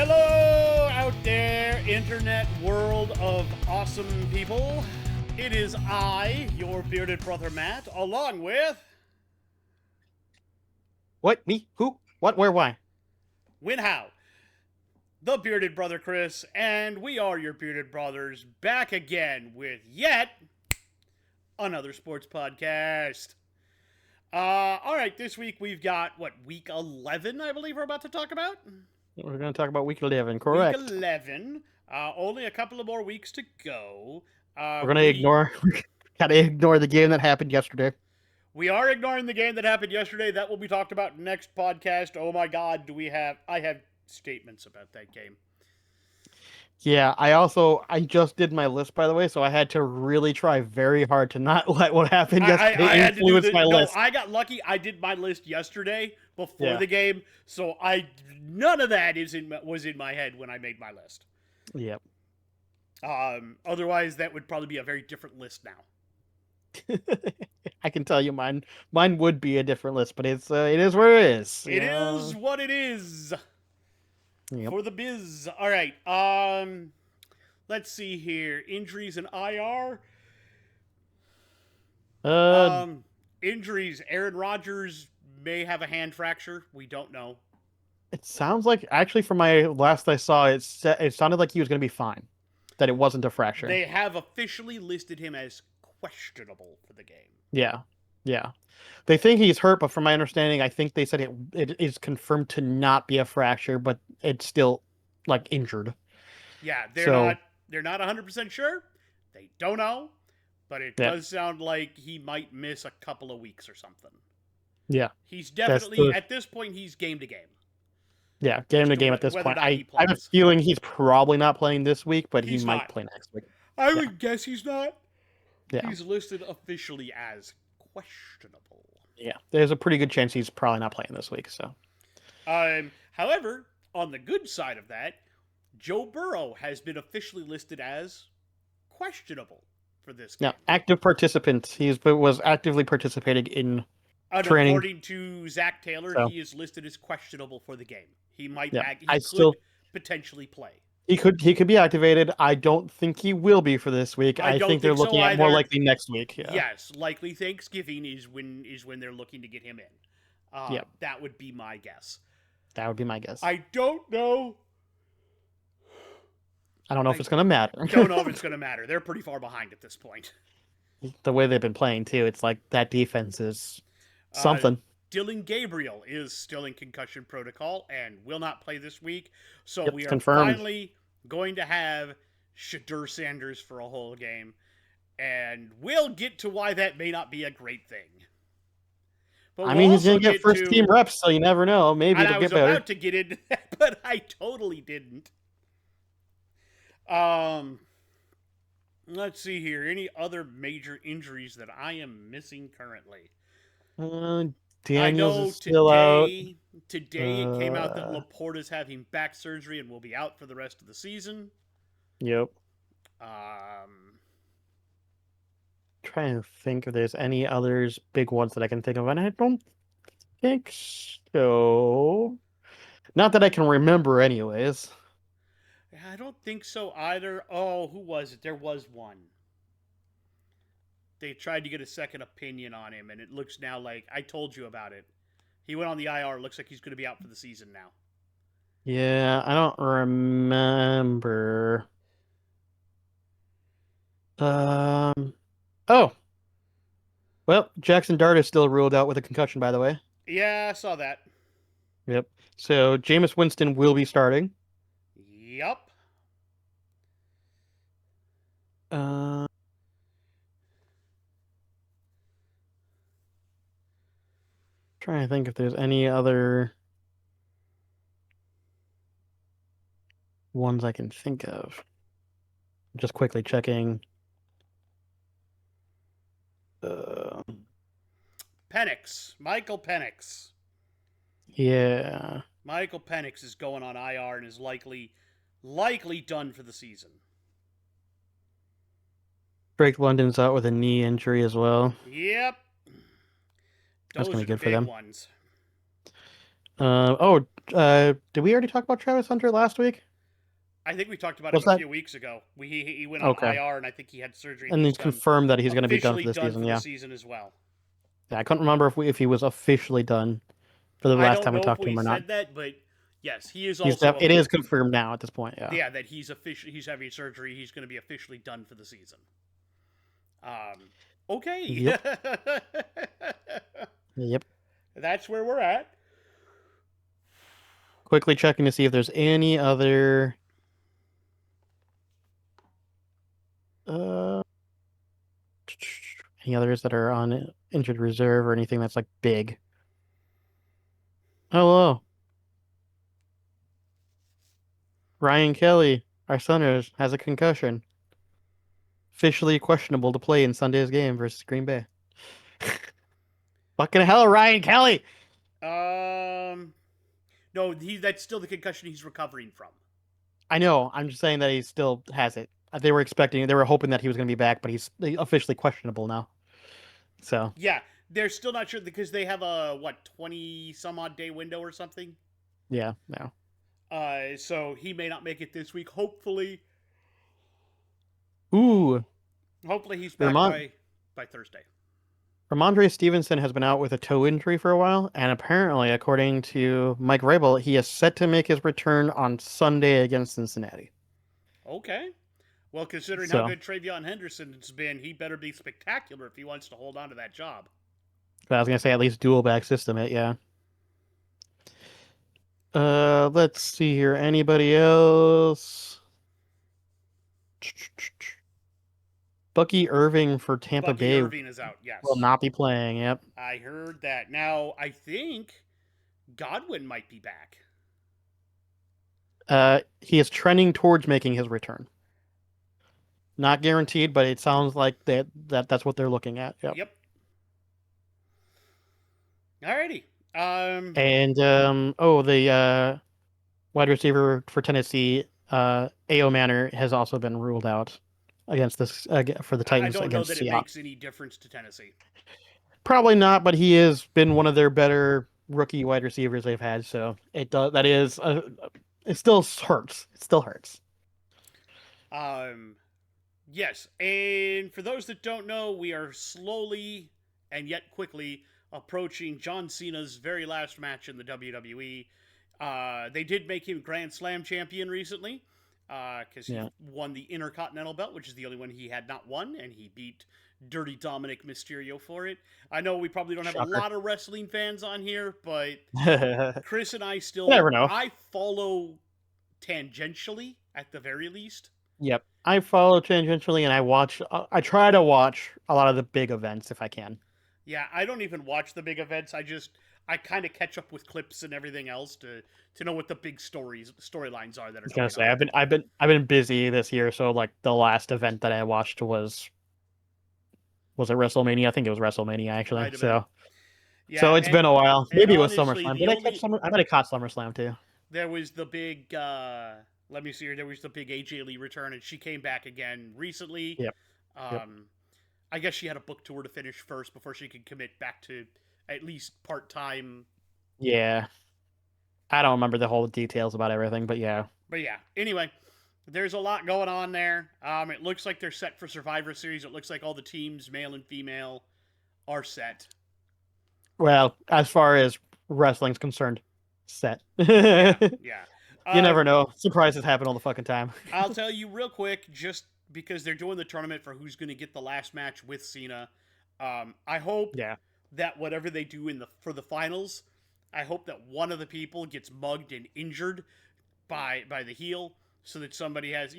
Hello out there, internet world of awesome people. It is I, your bearded brother Matt, along with What? Me? Who? What? Where? Why? Winhow, the bearded brother Chris, and we are your bearded brothers back again with yet another sports podcast. All right, this week we've got week 11, I believe we're about to talk about. We're going to talk about week 11, Week correct? 11. Only a couple of more weeks to go. We're going to We ignore, gotta ignore the game that happened yesterday. We are ignoring the game that happened yesterday. That will be talked about next podcast. Oh my God, do we have? I have statements about that game. Yeah, I just did my list, by the way, so I had to really try very hard to not let what happened I yesterday had to do influence the my no. list. I got lucky. I did my list yesterday before Yeah. the game, so none of that was in my head when I made my list. Yep. Otherwise, that would probably be a very different list now. I can tell you mine would be a different list, but it is where it is. It is what it is. Yep. For the biz. All right. Let's see here. Injuries and IR. Injuries. Aaron Rodgers may have a hand fracture. We don't know. It sounds like, actually, from my last I saw, it sounded like he was going to be fine. That it wasn't a fracture. They have officially listed him as questionable for the game. Yeah. Yeah. They think he's hurt, but from my understanding, I think they said it is confirmed to not be a fracture, but it's still like injured. Yeah, they're not 100% sure. They don't know, but it does sound like he might miss a couple of weeks or something. Yeah. He's definitely at this point he's game to game. Yeah, game to game at this point. I have a feeling he's probably not playing this week, but he might play next week. I would guess he's not. Yeah. He's listed officially as questionable. Yeah, there's a pretty good chance he's probably not playing this week. So, however, on the good side of that, Joe Burrow has been officially listed as questionable for this game. Now, active participant. He was actively participating in training. According to Zach Taylor, he is listed as questionable for the game. He might could potentially play. He could be activated. I don't think he will be for this week. I think they're looking at more likely next week. Yeah. Yes, likely Thanksgiving is when they're looking to get him in. That would be my guess. That would be my guess. I don't know. I don't know if it's going to matter. Don't know if it's going to matter. They're pretty far behind at this point. The way they've been playing too, it's like that defense is something. Dylan Gabriel is still in concussion protocol and will not play this week. So we are confirmed. Finally going to have Shadur Sanders for a whole game. And we'll get to why that may not be a great thing. But he's going to get first team reps, so you never know. Maybe it'll get better. I was about to get into that, but I totally didn't. Let's see here. Any other major injuries that I am missing currently? Daniels is still out. Today it came out that Laporta's having back surgery and will be out for the rest of the season. Yep. Trying to think if there's any others big ones that I can think of, and I don't think so. Not that I can remember, anyways. I don't think so either. Oh, who was it? There was one. They tried to get a second opinion on him, and it looks now like I told you about it. He went on the IR. Looks like he's going to be out for the season now. Yeah, I don't remember. Oh. Well, Jackson Dart is still ruled out with a concussion, by the way. Yeah, I saw that. Yep. So Jameis Winston will be starting. Yep. Trying to think if there's any other ones I can think of. Just quickly checking. Penix. Michael Penix. Yeah. Michael Penix is going on IR and is likely done for the season. Drake London's out with a knee injury as well. Yep. That's going to be good for them. Ones. did we already talk about Travis Hunter last week? I think we talked about him Was a that few weeks ago. He went on okay? IR, and I think he had surgery, and And he's he's done confirmed that he's going to be done officially for the done season. for the Yeah, season as well. yeah. I couldn't remember if he was officially done for the I last don't time we know if talked to we him or not. said that, but yes, he is He's also it is confirmed now at this point. Yeah. yeah, that he's having surgery. He's going to be officially done for the season. Okay. Yep. Yep. That's where we're at. Quickly checking to see if there's uh any others that are on injured reserve or anything that's like big. Hello, Ryan Kelly, our center, has a concussion. Officially questionable to play in Sunday's game versus Green Bay. Fucking hell, Ryan Kelly! Um, no, that's still the concussion he's recovering from. I know. I'm just saying that he still has it. They were hoping that he was going to be back, but he's officially questionable now. So Yeah, they're still not sure because they have a 20 some odd day window or something. yeah, no. So he may not make it this week. Ooh, Hopefully he's back Ramon by Thursday. Ramondre Stevenson has been out with a toe injury for a while, and apparently, according to Mike Rabel, he is set to make his return on Sunday against Cincinnati. Okay. Well, considering how So good Travion Henderson's been, he better be spectacular if he wants to hold on to that job. I was gonna say at least dual back system it, yeah. Let's see here. Anybody else? Bucky Irving for Tampa Bucky Bay Irving is out, will yes. not be playing. Yep. I heard that. Now, I think Godwin might be back. He is trending towards making his return. Not guaranteed, but it sounds like that's what they're looking at. Yep. Yep. Alrighty. And the wide receiver for Tennessee, A.O. Manor has also been ruled out against this for the I Titans don't know against that it Seattle. makes any difference to Tennessee. Probably not, but he has been one of their better rookie wide receivers they've had. So it does. That is, it still hurts. It still hurts. Um, yes, and for those that don't know, we are slowly and yet quickly approaching John Cena's very last match in the WWE. They did make him Grand Slam champion recently because he Yeah. won the Intercontinental belt, which is the only one he had not won, and he beat Dirty Dominic Mysterio for it. I know we probably don't have a Shocker. lot of wrestling fans on here, but Chris and I still Never know. I follow tangentially at the very least. Yep. I follow tangentially, and I watch. I try to watch a lot of the big events if I can. Yeah, I don't even watch the big events. I kind of catch up with clips and everything else to know what the big storylines are that I are was gonna going say on. I've been busy this year, so like the last event that I watched was it WrestleMania? I think it was WrestleMania actually. Might have been. So Yeah, it's been a while. and Maybe it was honestly, SummerSlam. the only I might have caught SummerSlam too. there was the big let me see here. There was the big AJ Lee return, and she came back again recently. Yep. Yep. I guess she had a book tour to finish first before she could commit back to at least part time. Yeah. I don't remember the whole details about everything, but yeah. But yeah, anyway, there's a lot going on there. It looks like they're set for Survivor Series. It looks like all the teams, male and female, are set. Well, as far as wrestling's concerned, set. Yeah, yeah. You never know. Surprises happen all the fucking time. I'll tell you real quick, just because they're doing the tournament for who's going to get the last match with Cena. I hope Yeah. that whatever they do for the finals, I hope that one of the people gets mugged and injured by the heel, so that somebody has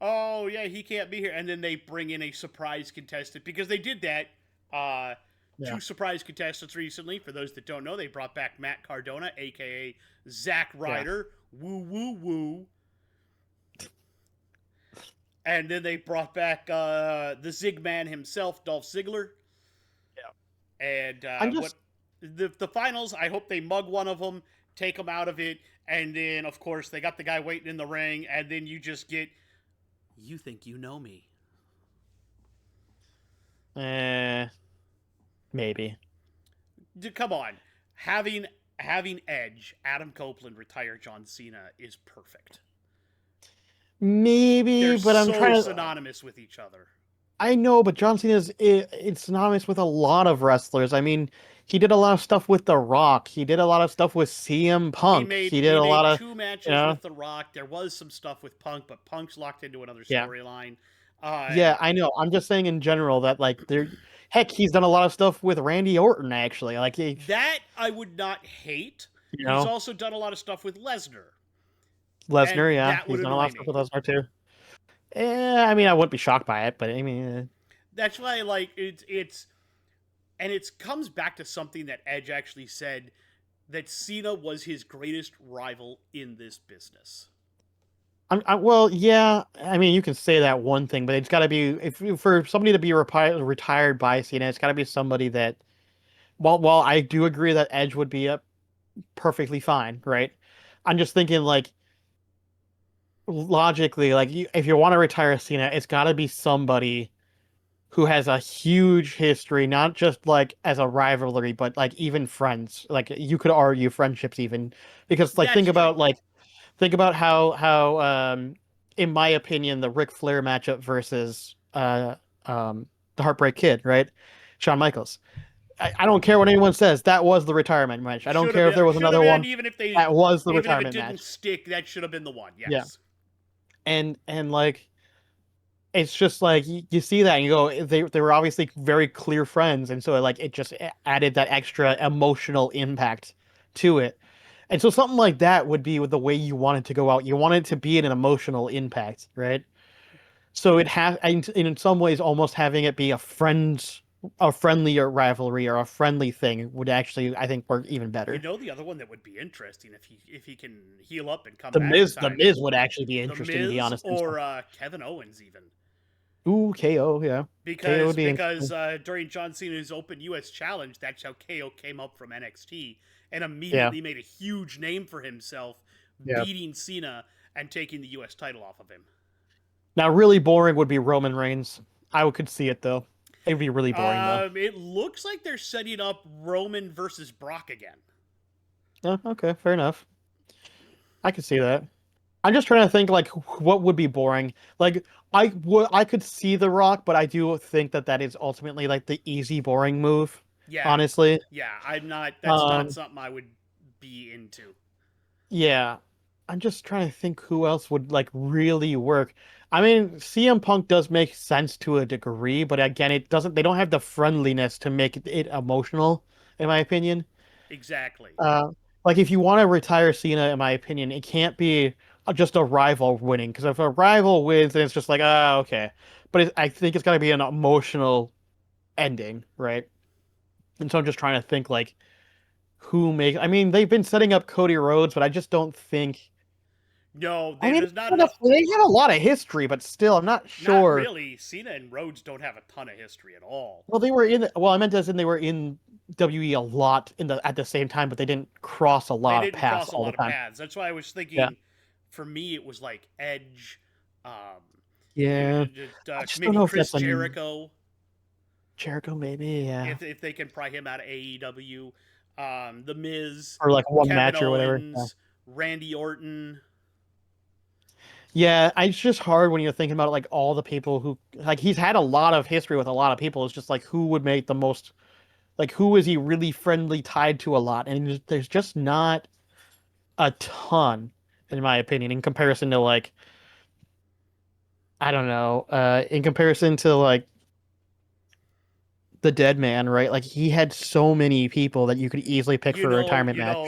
oh yeah, he can't be here, and then they bring in a surprise contestant because they did that. Yeah. Two surprise contestants recently. For those that don't know, they brought back Matt Cardona, aka Zack Ryder. Woo woo woo. And then they brought back the Zig Man himself, Dolph Ziggler. Yeah. And I'm just the finals, I hope they mug one of them, take them out of it, and then of course they got the guy waiting in the ring, and then you just get, you think you know me. maybe. Come on, having having Edge, Adam Copeland retire John Cena is perfect. Maybe, They're but I'm so trying to. synonymous with each other. I know, but John Cena is it's synonymous with a lot of wrestlers. I mean, he did a lot of stuff with The Rock. He did a lot of stuff with CM He Punk. made He did he a lot made of, two you matches know, with The Rock. There was some stuff with Punk, but Punk's locked into another yeah, storyline. yeah. I know. I'm just saying in general that like there, heck, he's done a lot of stuff with Randy Orton actually. Like he, that I would not hate. you He's know, also done a lot of stuff with Lesnar, and Lesnar. Yeah, that would he's done a lot annoy of stuff me. with Lesnar too. I mean, I wouldn't be shocked by it, but I mean, That's why like it's and it comes back to something that Edge actually said that Cena was his greatest rival in this business. well, yeah. I mean, you can say that one thing, but it's got to be if for somebody to be retired by Cena, it's got to be somebody that. While I do agree that Edge would be a perfectly fine, right? I'm just thinking like logically, like if you want to retire Cena, it's got to be somebody who has a huge history, not just like as a rivalry, but like even friends. Like you could argue friendships even, because like That's true. think about how in my opinion the Ric Flair matchup versus the Heartbreak Kid, right? Shawn Michaels. I don't care what anyone says. That was the retirement match. I don't care if there was Should have another been one. even if they That was the even if it retirement didn't match. stick, that should have been the one. Yeah. Yes. And like it's just like you see that and you go they were obviously very clear friends and so like it just added that extra emotional impact to it. And so something like that would be with the way you want it to go out. You want it to be an emotional impact, right? So it has in some ways almost having it be a friendlier rivalry or a friendly thing would actually I think work even You better. know the other one that would be interesting if he can heal up and come The back in Miz, the time. Miz would actually be The interesting to be Miz honest. or Kevin Owens even. Ooh, KO, yeah. KO because would be because interesting. uh, during John Cena's Open U.S. Challenge, that's how KO came up from NXT and Yeah, immediately made a huge name for himself, yeah. beating Cena and taking the U.S. title off of him. Now, really boring would be Roman Reigns. Could see it though. It'd be really boring though. It looks like they're setting up Roman versus Brock again. Yeah, okay, fair enough. I could see that. I'm just trying to think like what would be boring. Like I could see The Rock, but I do think that that is ultimately like the easy boring move. Yeah, Honestly, yeah. I'm not. That's not um, something I would be into. yeah. I'm just trying to think who else would like really work. I mean, CM Punk does make sense to a degree, but again, it doesn't. They don't have the friendliness to make it emotional, in my opinion. Exactly. Uh, like if you want to retire Cena, in my opinion, it can't be just a rival winning. Because if a rival wins, then it's just like, ah, okay. But I think it's got to be an emotional ending, right? And so I'm just trying to think like who make. I mean, they've been setting up Cody Rhodes, but I just don't think. No, I mean, there's not enough. they have a lot of history, but still, I'm not Not sure. really. Cena and Rhodes don't have a ton of history at all. Well, they were in. Well, I meant as in they were in WWE a lot in the at the same time, but they didn't cross a They lot of didn't paths cross a all the lot of time. paths. That's why I was Yeah, thinking. For me, it was like Edge, um, yeah. I just don't maybe know if Chris that's a Jericho, Jericho, maybe. Yeah, if they can pry him out of AEW, The Miz, or like one Kevin match or whatever. Yeah. Owens, Randy Orton. Yeah, it's just hard when you're thinking about like all the people who like he's had a lot of history with a lot of people. It's just like who would make the most like who is he really friendly tied to a lot, and there's just not a ton, in my opinion, in comparison to like I don't know, in comparison to like the Dead Man, right? Like he had so many people that you could easily pick for a retirement match.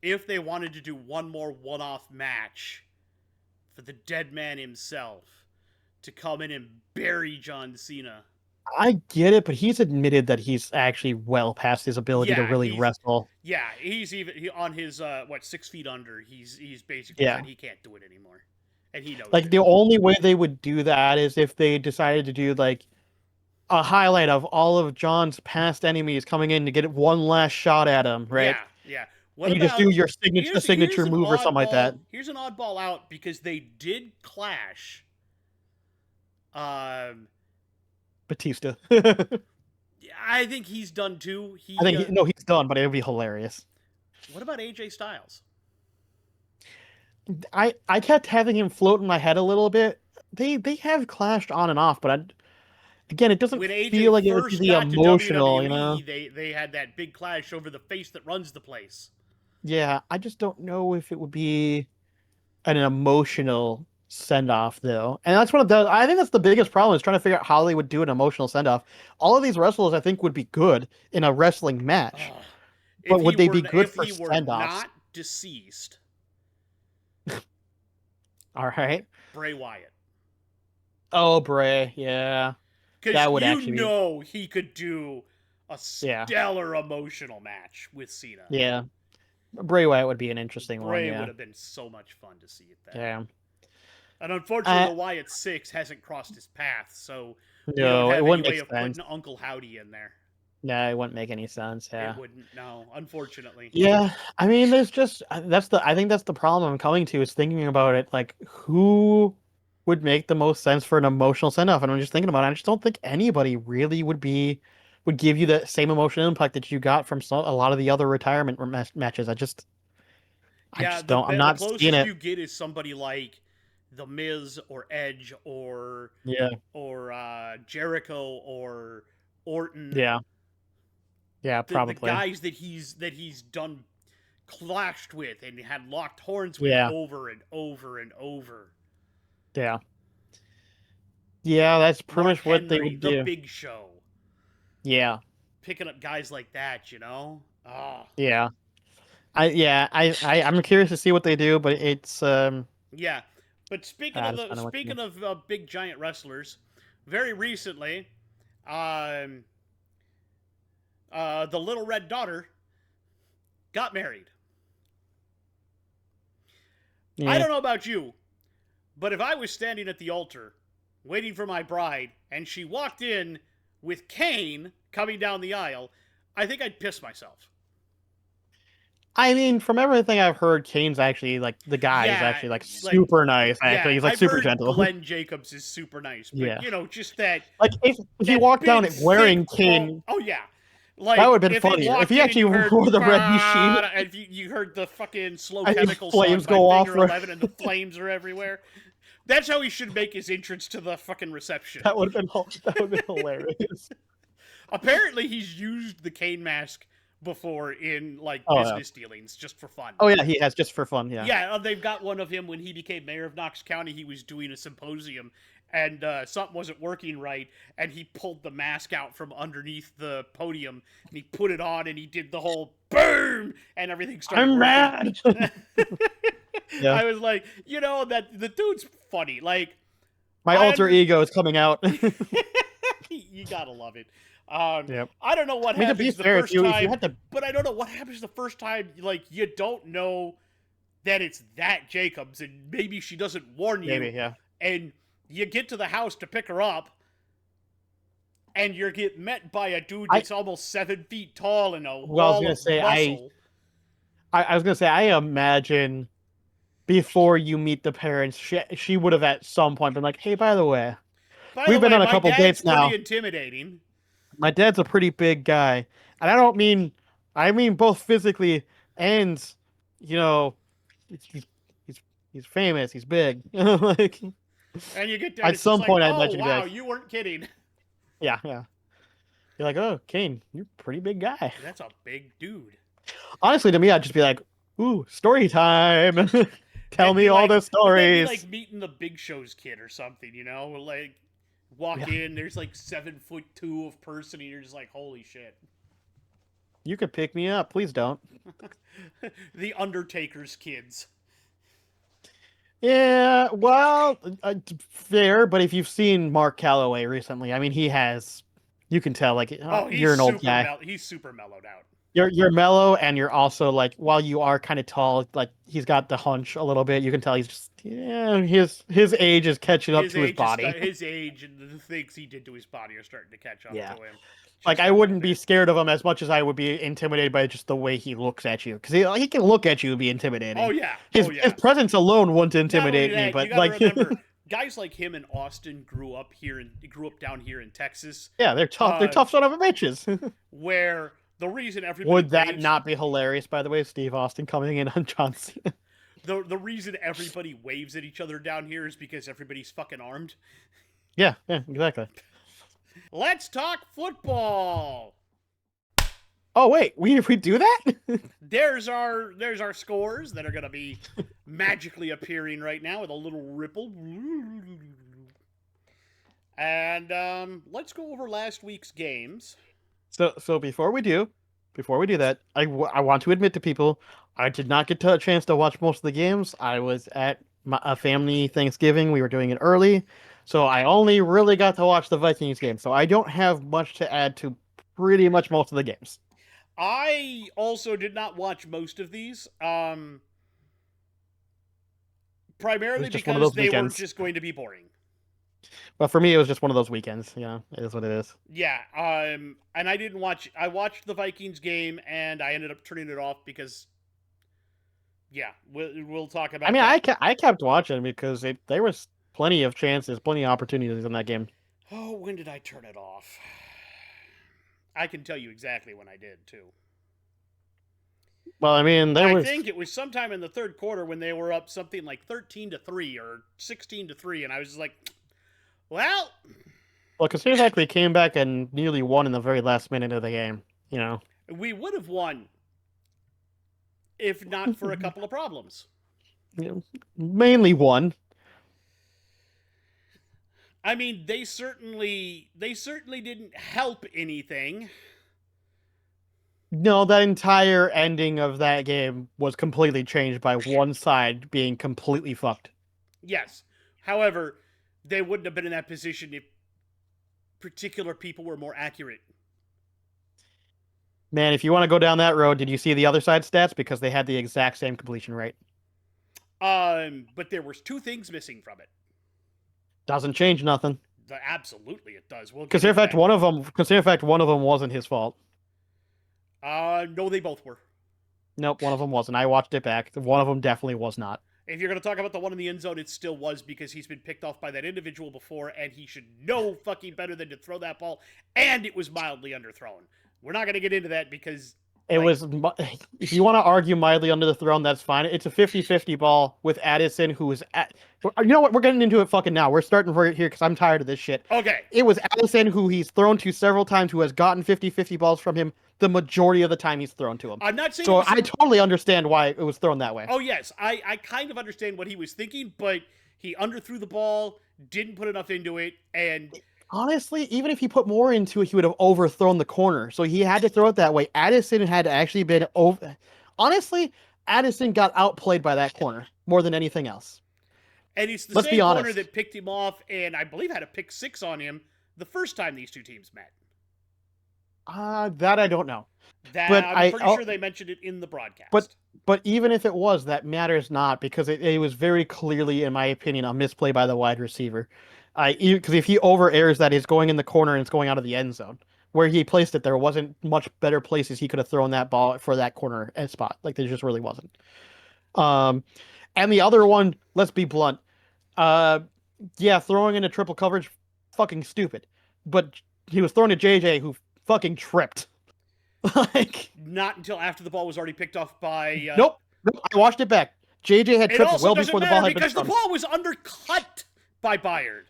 If they wanted to do one more one-off match for the Dead Man himself to come in and bury John Cena. I get it, but he's admitted that he's actually well past his ability to Yeah, really he's wrestle. he's even on his 6 feet under. He's basically Yeah. said he can't do it anymore, and he knows Like it. the only way they would do that is if they decided to do like a highlight of all of John's past enemies coming in to get one last shot at him, right? Yeah, yeah. What And you just about do your signature a here's signature an move or something like that. oddball? Here's an oddball out because they did clash. Um, Batista. I I think he's done too. think no, he's done, but it would be hilarious. What about AJ Styles? I kept having him float in my head a little bit. They have clashed on and off, but again, it doesn't When AJ feel like it would be first the got to emotional, you know? WWE, they had that big clash over the face that runs the place. Yeah, I just don't know if it would be an emotional send off though. And that's one of the I think that's the biggest problem is trying to figure out how they would do an emotional send off. All of these wrestlers I think would be good in a wrestling match, Oh, but would they be good if for he were send offs? not deceased, All right. Bray Wyatt, Oh, Bray, yeah. because That would you actually be know he could do a yeah. stellar emotional match with Cena. Yeah. Bray Wyatt would be an interesting one, Bray would yeah. have been so much fun to see it there. Yeah. And unfortunately, I the Wyatt Six hasn't crossed his path, so we don't no, it have any wouldn't way make of sense. putting Uncle Howdy in there. No, it wouldn't make any sense, It yeah. wouldn't. No, unfortunately. Yeah, I mean, there's just that's the I think that's the problem I'm coming to is thinking about it like who would make the most sense for an emotional send off, and I'm just thinking about it. I just don't think anybody really would give you the same emotional impact that you got from a lot of the other retirement matches. I Yeah, just don't. I'm the not seeing closest it. you get is somebody like the Miz or Edge Yeah, or Jericho or Orton. yeah, yeah, The probably. guys that he's done clashed with and had locked horns with Yeah, over and over and over. yeah, yeah. That's pretty Mark much what they Henry, would The do. Big Show, Yeah, picking up guys like that, you know. Oh, yeah. I'm curious to see what they do, but it's. yeah. But Just kind of what you speaking mean. of big giant wrestlers, very recently, um, the little red daughter got married. I Yeah. don't know about you, but if I was standing at the altar waiting for my bride and she walked in with Kane coming down the aisle, I think I'd piss myself. I mean, from everything I've heard, Kane's actually like the guy is Yeah, actually like like super nice. Actually, yeah, he's like I've super heard gentle. Glenn Jacobs is super nice, but Yeah, you know, just that like if he that walked down big it wearing thick ball. Kane, Oh yeah, that like would have been if he funnier. If walked he in and actually you heard wore the red machine "Bah," and you heard the fucking Slow and these Chemical song flames by go off, Finger 11 and the flames are everywhere. That's how he should make his entrance to the fucking reception. that would have been that would have been hilarious. Apparently, he's used the Kane mask before in like Oh yeah, business dealings just for fun. oh yeah, he has just for fun. Yeah, Yeah, they've got one of him when he became mayor of Knox County. He was doing a symposium and something wasn't working right, and he pulled the mask out from underneath the podium and he put it on and he did the whole boom and everything started I'm working. mad. Yeah, I was like, you know, that the dude's funny. Like, my I alter under- ego is coming out. you gotta love it. Yep. I don't know what I mean, to be happens the fair, first if you time, had to, but I don't know what happens the first time. Like, you don't know that it's that Jacobs, and maybe she doesn't warn you, maybe yeah. and you get to the house to pick her up, and you get met by a dude that's almost 7 feet tall and a Well, I was wall gonna of say muscle. I was gonna say I imagine before you meet the parents, she would have at some point been like, "Hey, by the way, By the we've been way, on a my couple dad's dates now. pretty intimidating. My dad's a pretty big guy, and I mean both physically and, you know, he's he's, he's famous, he's big. Like And you get there, and at it's just some like, point, I oh, imagine you'd be wow, like, you weren't kidding. yeah, yeah. You're like, oh, Kane, you're a pretty big guy. That's a big dude. Honestly, to me, I'd just be like, ooh, story time. Tell me all the That'd be stories. like meeting the Big Show's kid or something, you know? Like, walk in, there's like 7'2" of person, and you're just like, holy shit. You could pick me up. Please don't. The Undertaker's kids. Yeah, well, fair, but if you've seen Mark Calloway recently, I mean, you can tell, like, Oh, he's you're an old super guy. he's super mellowed out. You're mellow, and you're also like, while you are kind of tall, like he's got the hunch a little bit. You can tell he's just, yeah, his age is catching up to his body. His age and the things he did to his body are starting to catch up Yeah. to him. Like, I wouldn't be scared of him as much as I would be intimidated by just the way he looks at you, because he can look at you and be intimidating. Oh yeah, His presence alone wouldn't intimidate me, but you gotta like, remember, guys like him in Austin grew up down here in Texas. yeah, they're tough. They're tough son of a bitches. Where The reason everybody Would that waves not be hilarious, by the way? Steve Austin coming in on John Cena. the reason everybody waves at each other down here is because everybody's fucking armed. Yeah, exactly. Let's talk football. Oh wait, we do that? There's our scores that are gonna be magically appearing right now with a little ripple. And let's go over last week's games. So before we do that, I want to admit to people, I did not get a chance to watch most of the games. I was at a family Thanksgiving. We were doing it early, so I only really got to watch the Vikings game. So I don't have much to add to pretty much most of the games. I also did not watch most of these, It was primarily just one of because those they were weekends. just going to be boring. But for me, it was just one of those weekends. It is what it is. Yeah, and I didn't watch. I watched the Vikings game, and I ended up turning it off because, yeah, we'll talk I about mean, that. I kept watching because there was plenty of chances, plenty of opportunities in that game. Oh, when did I turn it off? I can tell you exactly when I did too. Well, I mean, there I was think it was sometime in the third quarter when they were up something like 13-3 or 16-3, and I was just like, well, well, considering the fact they came back and nearly won in the very last minute of the game. You know, we would have won if not for a couple of problems. mainly one. I mean, they certainly didn't help anything. No, that entire ending of that game was completely changed by one side being completely fucked. Yes. However, they wouldn't have been in that position if particular people were more accurate. Man, if you want to go down that road, did you see the other side stats? Because they had the exact same completion rate. But there was two things missing from it. Doesn't change nothing. Absolutely, it does. We'll get Consider into fact that. one of them wasn't his fault. No, they both were. Nope, one of them wasn't. I watched it back. One of them definitely was not. If you're going to talk about the one in the end zone, it still was because he's been picked off by that individual before, and he should know fucking better than to throw that ball, and it was mildly underthrown. We're not going to get into that because It like, was, if you want to argue mildly under the throne, that's fine. It's a 50-50 ball with Addison, who is at. You know what? We're getting into it fucking now. We're starting right here because I'm tired of this shit. okay. It was Addison, who he's thrown to several times, who has gotten 50-50 balls from him the majority of the time he's thrown to him. I'm not saying. So I totally understand why it was thrown that way. Oh yes, I kind of understand what he was thinking, but he underthrew the ball, didn't put enough into it, and Honestly, even if he put more into it, he would have overthrown the corner. So he had to throw it that way. Addison had actually been over. Honestly, Addison got outplayed by that corner more than anything else. it's the Let's be same corner honest. that picked him off, and I believe had a pick six on him the first time these two teams met. That I don't know. That But I'm pretty sure they mentioned it in the broadcast. But even if it was, that matters not because it was very clearly, in my opinion, a misplay by the wide receiver. Because if he over airs that, it's going in the corner and it's going out of the end zone. Where he placed it, there wasn't much better places he could have thrown that ball for that corner spot. Like there just really wasn't. Um, and the other one, let's be blunt. Uh, yeah, throwing into triple coverage, fucking stupid. But he was throwing to JJ, who fucking tripped. Like, Not until after the ball was already picked off by. nope. I watched it back. JJ had It tripped also well doesn't before the matter ball had been because the thrown. ball was undercut by Byard.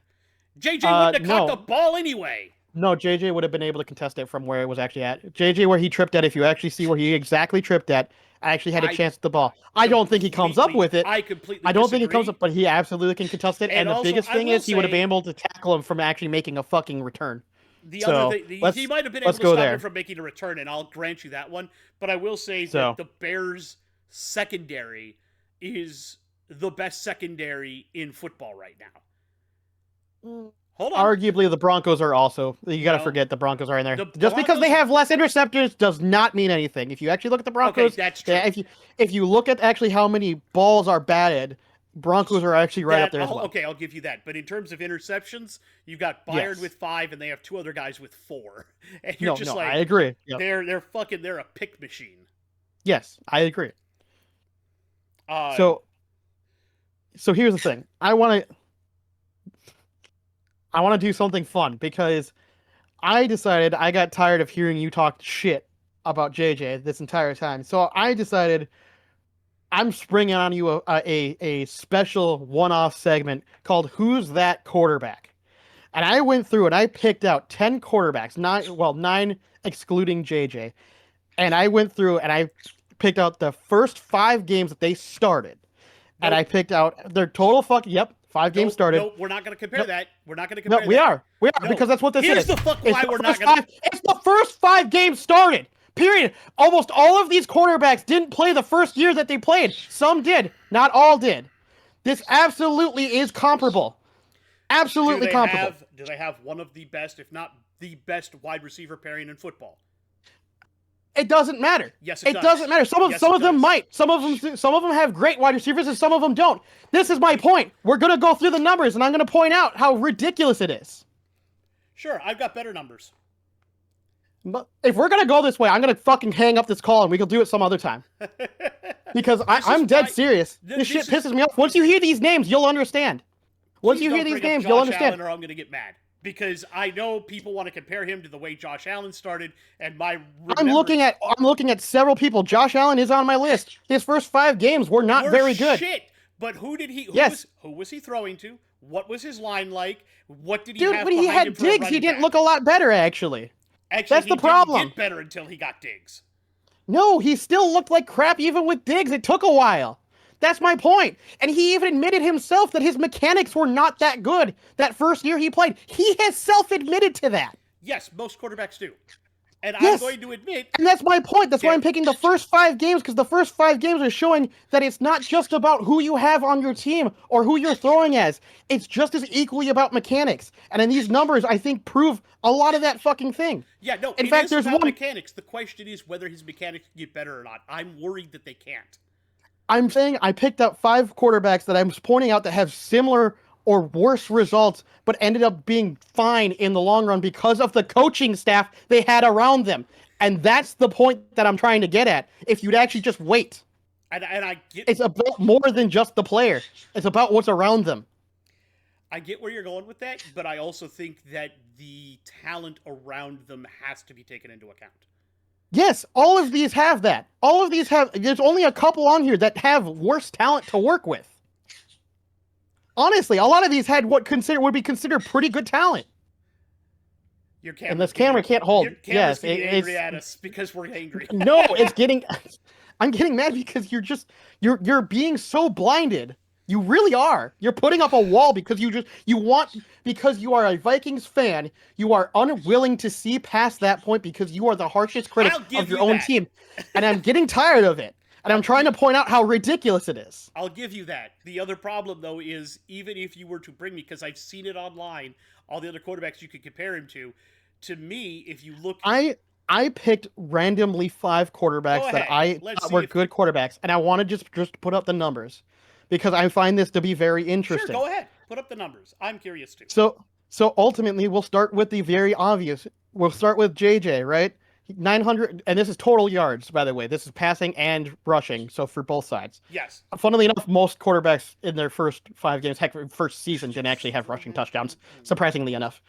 JJ wouldn't have caught No. the ball anyway. No, JJ would have been able to contest it from where it was actually at. JJ, where he tripped at, if you actually see where he exactly tripped at, actually had a chance at the ball. I don't think he comes up with it. I completely I don't think he disagree. comes up, but he absolutely can contest it. And And the also, biggest I thing will is he would have say- been able to tackle him from actually making a fucking return. The So, other thing, he might have been able let's to go stop there. him from making a return, and I'll grant you that one. But I will say So- that the Bears' secondary is the best secondary in football right now. Hold on. Arguably, the Broncos are also. You got to No. forget the Broncos are in there. The Just because they Broncos- have less interceptors does not mean anything. If you actually look at the Broncos, Okay, that's true. if you look at actually how many balls are batted, Broncos are actually right up there as well. Okay, I'll give you that. But in terms of interceptions, you've got Byard Yes. with 5, and they have two other guys with 4. And you're No, just no, like, I agree. Yep. they're a pick machine. Yes, I agree. Uh, So here's the thing. I want to do something fun because I decided I got tired of hearing you talk shit about JJ this entire time. So I decided I'm springing on you a special one-off segment called "Who's That Quarterback?" And I went through and I picked out 10 quarterbacks, nine excluding JJ. And I went through and I picked out the first 5 games that they started. And I Nope. picked out their total yep, 5 games Nope. started. Nope. We're not going to compare Yep. that. We're not going to No, compare we that. are. We are, No. because that's what this Here's is. the fuck It's why the we're not first going to. It's the first 5 games started. Period. Almost all of these quarterbacks didn't play the first year that they played. Some did. Not all did. This absolutely is comparable. Absolutely comparable. Do they have one of the best, if not the best, wide receiver pairing in football? It doesn't matter. Yes, it does. Doesn't matter. Some Yes, of it them does. might. Some of them have great wide receivers, and some of them don't. This is my point. We're gonna go through the numbers, and I'm gonna point out how ridiculous it is. Sure, I've got better numbers. But if we're gonna go this way, I'm gonna fucking hang up this call, and we can do it some other time. Because I'm dead serious. This shit pisses me off. Once you hear these names, you'll understand. Once you hear these names, you'll understand. Allen, or I'm going to get mad. Because I know people want to compare him to the way Josh Allen started, and I'm looking at several people. Josh Allen is on my list. His first 5 games were not very good. Shit. But who did he? Who was he throwing to? What was his line like? What did he have? Dude, when he had Diggs, he didn't look a lot better. Actually, that's the problem. He didn't get better until he got Diggs. No, he still looked like crap even with Diggs. It took a while. That's my point. And he even admitted himself that his mechanics were not that good that first year he played. He has self-admitted to that. Yes, most quarterbacks do. And yes. I'm going to admit... And that's my point. That's why I'm picking the first 5 games, because the first 5 games are showing that it's not just about who you have on your team or who you're throwing as. It's just as equally about mechanics. And in these numbers, I think, prove a lot of that fucking thing. Yeah, no, in fact, there's one mechanics. The question is whether his mechanics can get better or not. I'm worried that they can't. I'm saying I picked up 5 quarterbacks that I'm pointing out that have similar or worse results, but ended up being fine in the long run because of the coaching staff they had around them. And that's the point that I'm trying to get at. If you'd actually just wait. And I get... It's about more than just the player. It's about what's around them. I get where you're going with that, but I also think that the talent around them has to be taken into account. Yes, all of these have that. All of these have... There's only a couple on here that have worse talent to work with. Honestly, a lot of these had what would be considered pretty good talent. And this camera can't hold. Yes, it's angry at us because we're angry. No, it's getting... I'm getting mad because you're being so blinded. You really are. You're putting up a wall because because you are a Vikings fan, you are unwilling to see past that point because you are the harshest critic of your own team. And I'm getting tired of it. And I'm trying to point out how ridiculous it is. I'll give you that. The other problem, though, is even if you were to bring me, because I've seen it online, all the other quarterbacks you could compare him to me, if you look... I picked randomly 5 quarterbacks that I thought were good quarterbacks, and I want to just put up the numbers because I find this to be very interesting. Sure, go ahead. Put up the numbers. I'm curious too. So ultimately, we'll start with the very obvious. We'll start with JJ, right? 900, and this is total yards, by the way. This is passing and rushing, so for both sides. Yes. Funnily enough, most quarterbacks in their first 5 games, heck, first season, didn't actually have rushing touchdowns, surprisingly enough.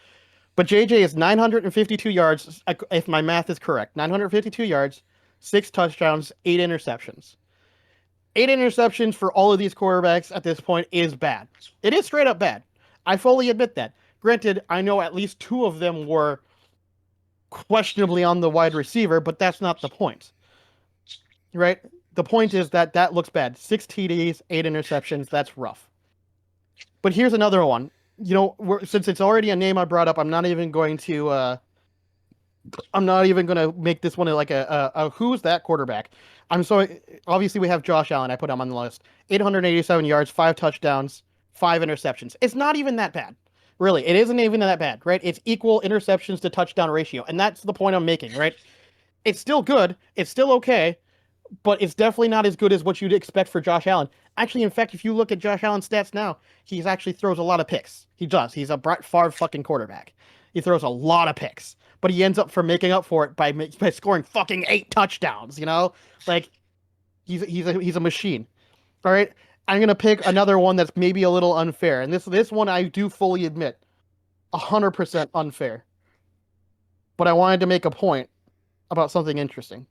But JJ is 952 yards, if my math is correct. 952 yards, 6 touchdowns, 8 interceptions. 8 interceptions for all of these quarterbacks at this point is bad. It is straight up bad. I fully admit that. Granted, I know at least 2 of them were questionably on the wide receiver, but that's not the point. Right? The point is that looks bad. 6 TDs, 8 interceptions, that's rough. But here's another one. You know, since it's already a name I brought up, I'm not even going to make this one like a who's that quarterback. Obviously we have Josh Allen. I put him on the list. 887 yards, 5 touchdowns, 5 interceptions. It's not even that bad. Really, it isn't even that bad, right? It's equal interceptions to touchdown ratio, and that's the point I'm making, right? It's still good. It's still okay, but it's definitely not as good as what you'd expect for Josh Allen. Actually, in fact, if you look at Josh Allen's stats now, he actually throws a lot of picks. He does. He's a Brett Favre fucking quarterback. He throws a lot of picks, but he ends up making up for it by scoring fucking 8 touchdowns. You know, like he's a machine. All right, I'm gonna pick another one that's maybe a little unfair, and this one I do fully admit, 100% unfair. But I wanted to make a point. about something interesting.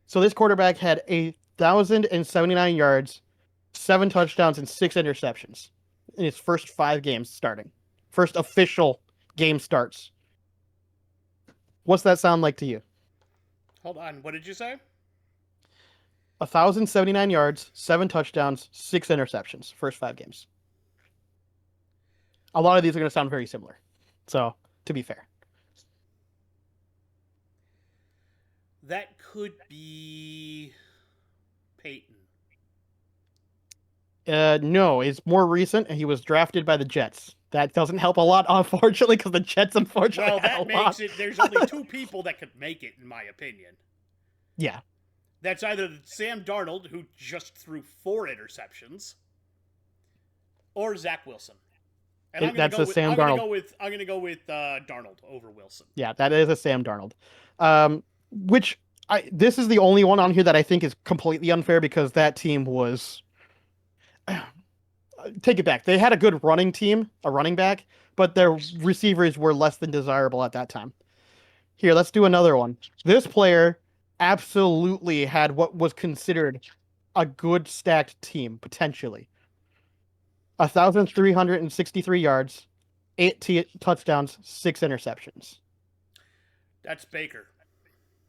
So this quarterback had 1,079 yards, 7 touchdowns, and 6 interceptions in his first 5 games starting. First official game starts. What's that sound like to you? Hold on. What did you say? 1,079 yards, 7 touchdowns, 6 interceptions. First 5 games. A lot of these are going to sound very similar. So, to be fair. That could be Peyton. No, it's more recent, and he was drafted by the Jets. That doesn't help a lot, unfortunately, because the Jets unfortunately Well, had a that makes lot. it. There's only two people that could make it, in my opinion. Yeah, That's either Sam Darnold, who just threw 4 interceptions, or Zach Wilson. And I'm gonna that's go a with Sam Darnold. Darnold over Wilson. Yeah, that is a Sam Darnold. Which this is the only one on here that I think is completely unfair because that team was. Take it back. They had a good running team, a running back, but their receivers were less than desirable at that time. Here, let's do another one. This player absolutely had what was considered a good stacked team, potentially. 1,363 yards, 8 touchdowns, 6 interceptions. That's Baker.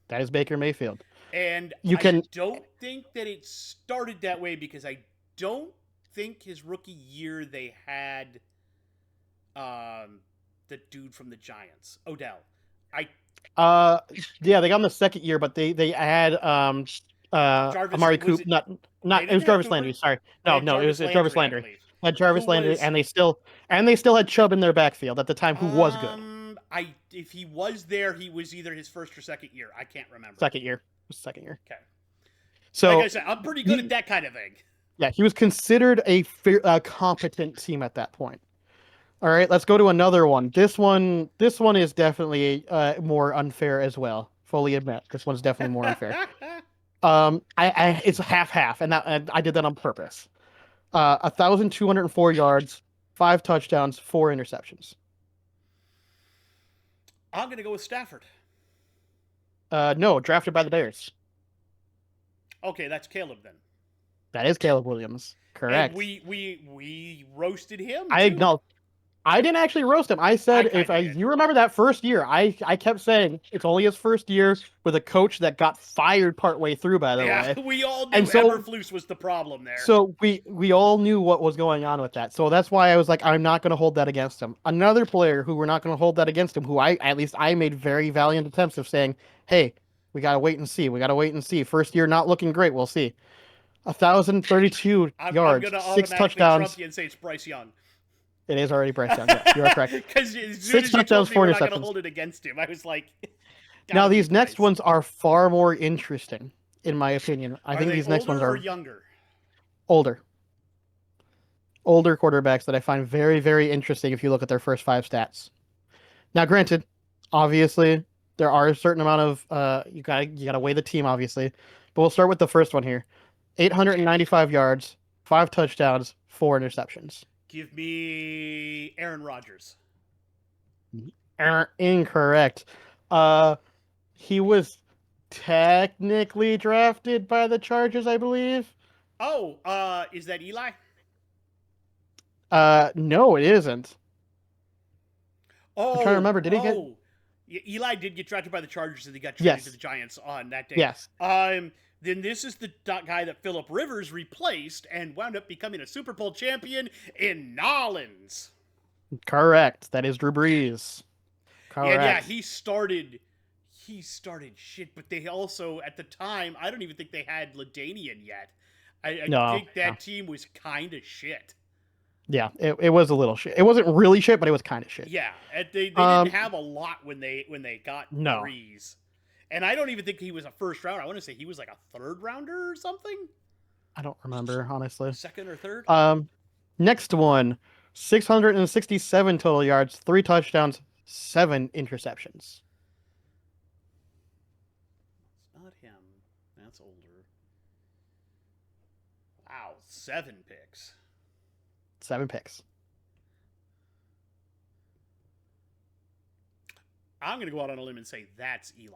That is Baker Mayfield. And You I can don't think that it started that way because I don't think his rookie year they had the dude from the Giants, Odell. I uh yeah, they got him the second year, but they had Jarvis Amari was Coop it? not They it was didn't have Jarvis Cooper. Landry, sorry. They No, had no, it was Jarvis Jarvis Landry, I Landry. believe. Had Who Jarvis Landry was and they still had Chubb in their backfield at the time who was good. I if he was there, he was either his first or second year. I can't remember. Second year. Second year. Okay. Like I So said, I'm pretty good at that kind of thing. yeah, he was considered a competent team at that point. All right, let's go to another one. This one is definitely more unfair as well. Fully admit this one's definitely more unfair. It's half half, and I did that on purpose. 1,204 yards, 5 touchdowns, 4 interceptions. I'm gonna go with Stafford. No, drafted by the Bears. Okay, that's Caleb then. That is Caleb Williams. And Correct. we roasted him I too. acknowledge. I didn't actually roast him. I I said kind of did. you remember that first year, I kept saying it's only his first year with a coach that got fired partway through, by the Yeah, way. we all knew And so Eberflus was the problem there. we all knew what was going on with that. So that's why I was like, I'm not going to hold that against him. Another player who we're not going to hold that against him, who at least I made very valiant attempts of saying, hey, we got to wait and see. We got to wait and see. First year not looking great. We'll see. 1,032 I'm yards, gonna six automatically trump touchdowns. you and say it's Bryce Young. It is already Bryce Young. Yes, you are correct. Because as soon Six as you told touchdowns, me four we're not gonna interceptions. hold it against him, I was like, Now gotta be these next Bryce. ones are far more interesting, in my opinion. I Are think they these next ones older or are younger? older. Older quarterbacks that I find very, very interesting if you look at their first 5 stats. Now, granted, obviously, there are a certain amount of you gotta weigh the team, obviously. But we'll start with the first one here. 895 yards, 5 touchdowns, 4 interceptions. Give me Aaron Rodgers. Incorrect. Uh, he was technically drafted by the Chargers, I believe. Oh, is that Eli? No, it isn't. I'm trying to Oh, remember. Did he get? oh. Yeah, Eli did get drafted by the Chargers and he got traded to Yes. the Giants on that day. Yes. Then this is the guy that Philip Rivers replaced and wound up becoming a Super Bowl champion in Nolans. Correct. That is Drew Brees. And yeah, Correct. he started shit, but they also at the time, I don't even think they had LaDainian yet. I No. think that team was kind of shit. Yeah. It was a little shit. It wasn't really shit, but it was kind of shit. Yeah, and they Um. didn't have a lot when they got No. Breeze. And I don't even think he was a first round. I want to say he was like a third rounder or something. I don't remember honestly. Second or third. Next one. 667 total yards, 3 touchdowns, 7 interceptions. It's not him. That's older. Wow, 7 picks. 7 picks. I'm going to go out on a limb and say that's Eli.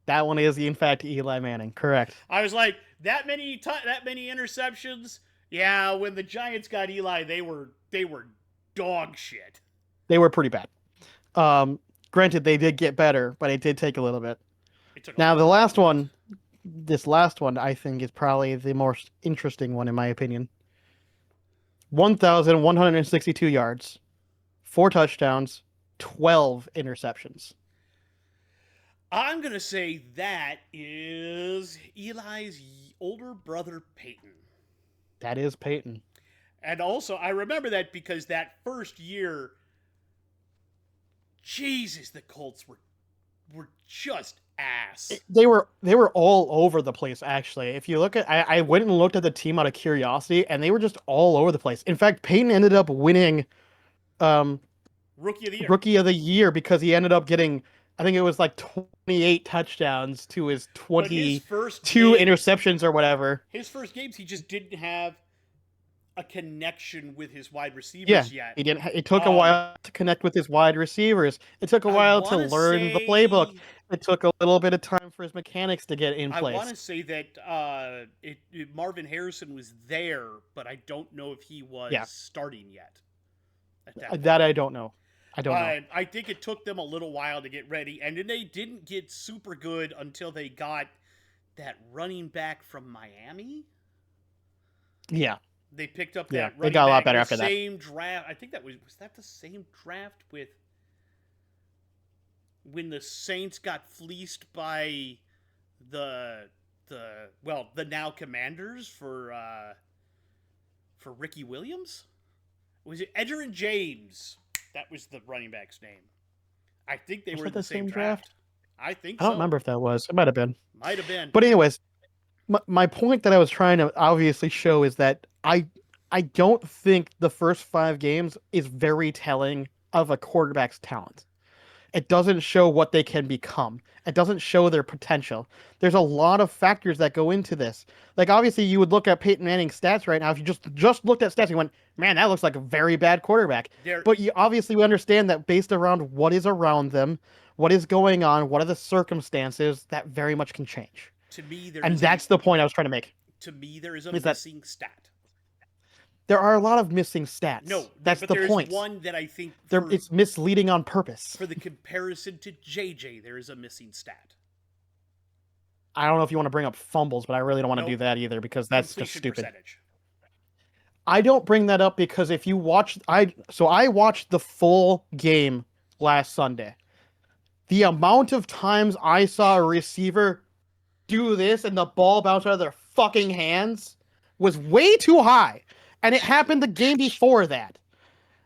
That one is, in fact, Eli Manning. Correct. I was like, that many interceptions. Yeah, when the Giants got Eli, they were dog shit. They were pretty bad. Um, Granted, they did get better, but it did take a little bit. It took a Now, the long last bit. one, this last one, I think is probably the most interesting one in my opinion. 1,162 yards, 4 touchdowns, 12 interceptions. I'm gonna say that is Eli's older brother Peyton. That is Peyton. And also, I remember that because that first year, Jesus, the Colts were just ass. They were all over the place actually. If you look at I went and looked at the team out of curiosity and they were just all over the place. In fact, Peyton ended up winning um Rookie of the year. rookie of the year because he ended up getting, I think it was like 28 touchdowns to his But 22 interceptions or whatever. his first games, he just didn't have a connection with his wide Yeah, receivers yet. he didn't. It took a while to connect with his wide receivers. It took a I while to want to learn the playbook. say It took a little bit of time for his mechanics to get in I want place. to say that Marvin Harrison was there, but I don't know if he was Yeah, starting yet at that point. that I don't know. I don't know. I think it took them a little while to get ready, and then they didn't get super good until they got that running back from Miami. Yeah, They picked up yeah, that they running got a lot back better the after that. same draft. I think that was that the same draft with when the Saints got fleeced by the the now Commanders for Ricky Williams. Was it Edgerrin James? That was the running back's name. I think they Was were that in the the same same draft. draft? I think I don't so. remember if that was. It might have been. Might have been. But anyways, my point that I was trying to obviously show is that I don't think the first 5 games is very telling of a quarterback's talent. It doesn't show what they can become. It doesn't show their potential. There's a lot of factors that go into this. Like obviously you would look at Peyton Manning's stats right now. If you just looked at stats, you went, man, that looks like a very bad quarterback. There But you obviously we understand that based around what is around them, what is going on, what are the circumstances, that very much can change. to me there And is a that's the point I was trying to make. to me there is a Is that missing stat. there are a lot of missing stats. No, That's but the there's point. one that I think It's misleading on purpose. for the comparison to JJ, there is a missing stat. I don't know if you want to bring up fumbles, but I really don't want to do Nope. that either because that's just Completion stupid. percentage. I don't bring that up because if you watch, I watched the full game last Sunday. The amount of times I saw a receiver do this and the ball bounce out of their fucking hands was way too high. And it happened the game before that.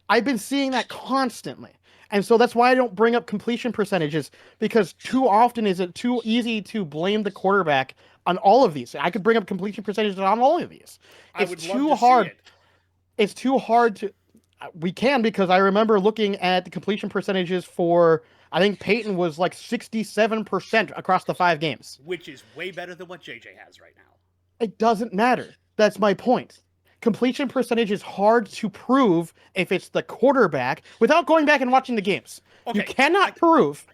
I've been seeing that constantly. And so that's why I don't bring up completion percentages, because too often is it too easy to blame the quarterback on all of these. I could bring up completion percentages on all of these. I It's would too love to hard. see it. It's too hard to. We can, because I remember looking at the completion percentages for, I think Peyton was like 67% across the 5 games. Which is way better than what JJ has right now. It doesn't matter. That's my point. Completion percentage is hard to prove if it's the quarterback without going back and watching the games. Okay, You cannot prove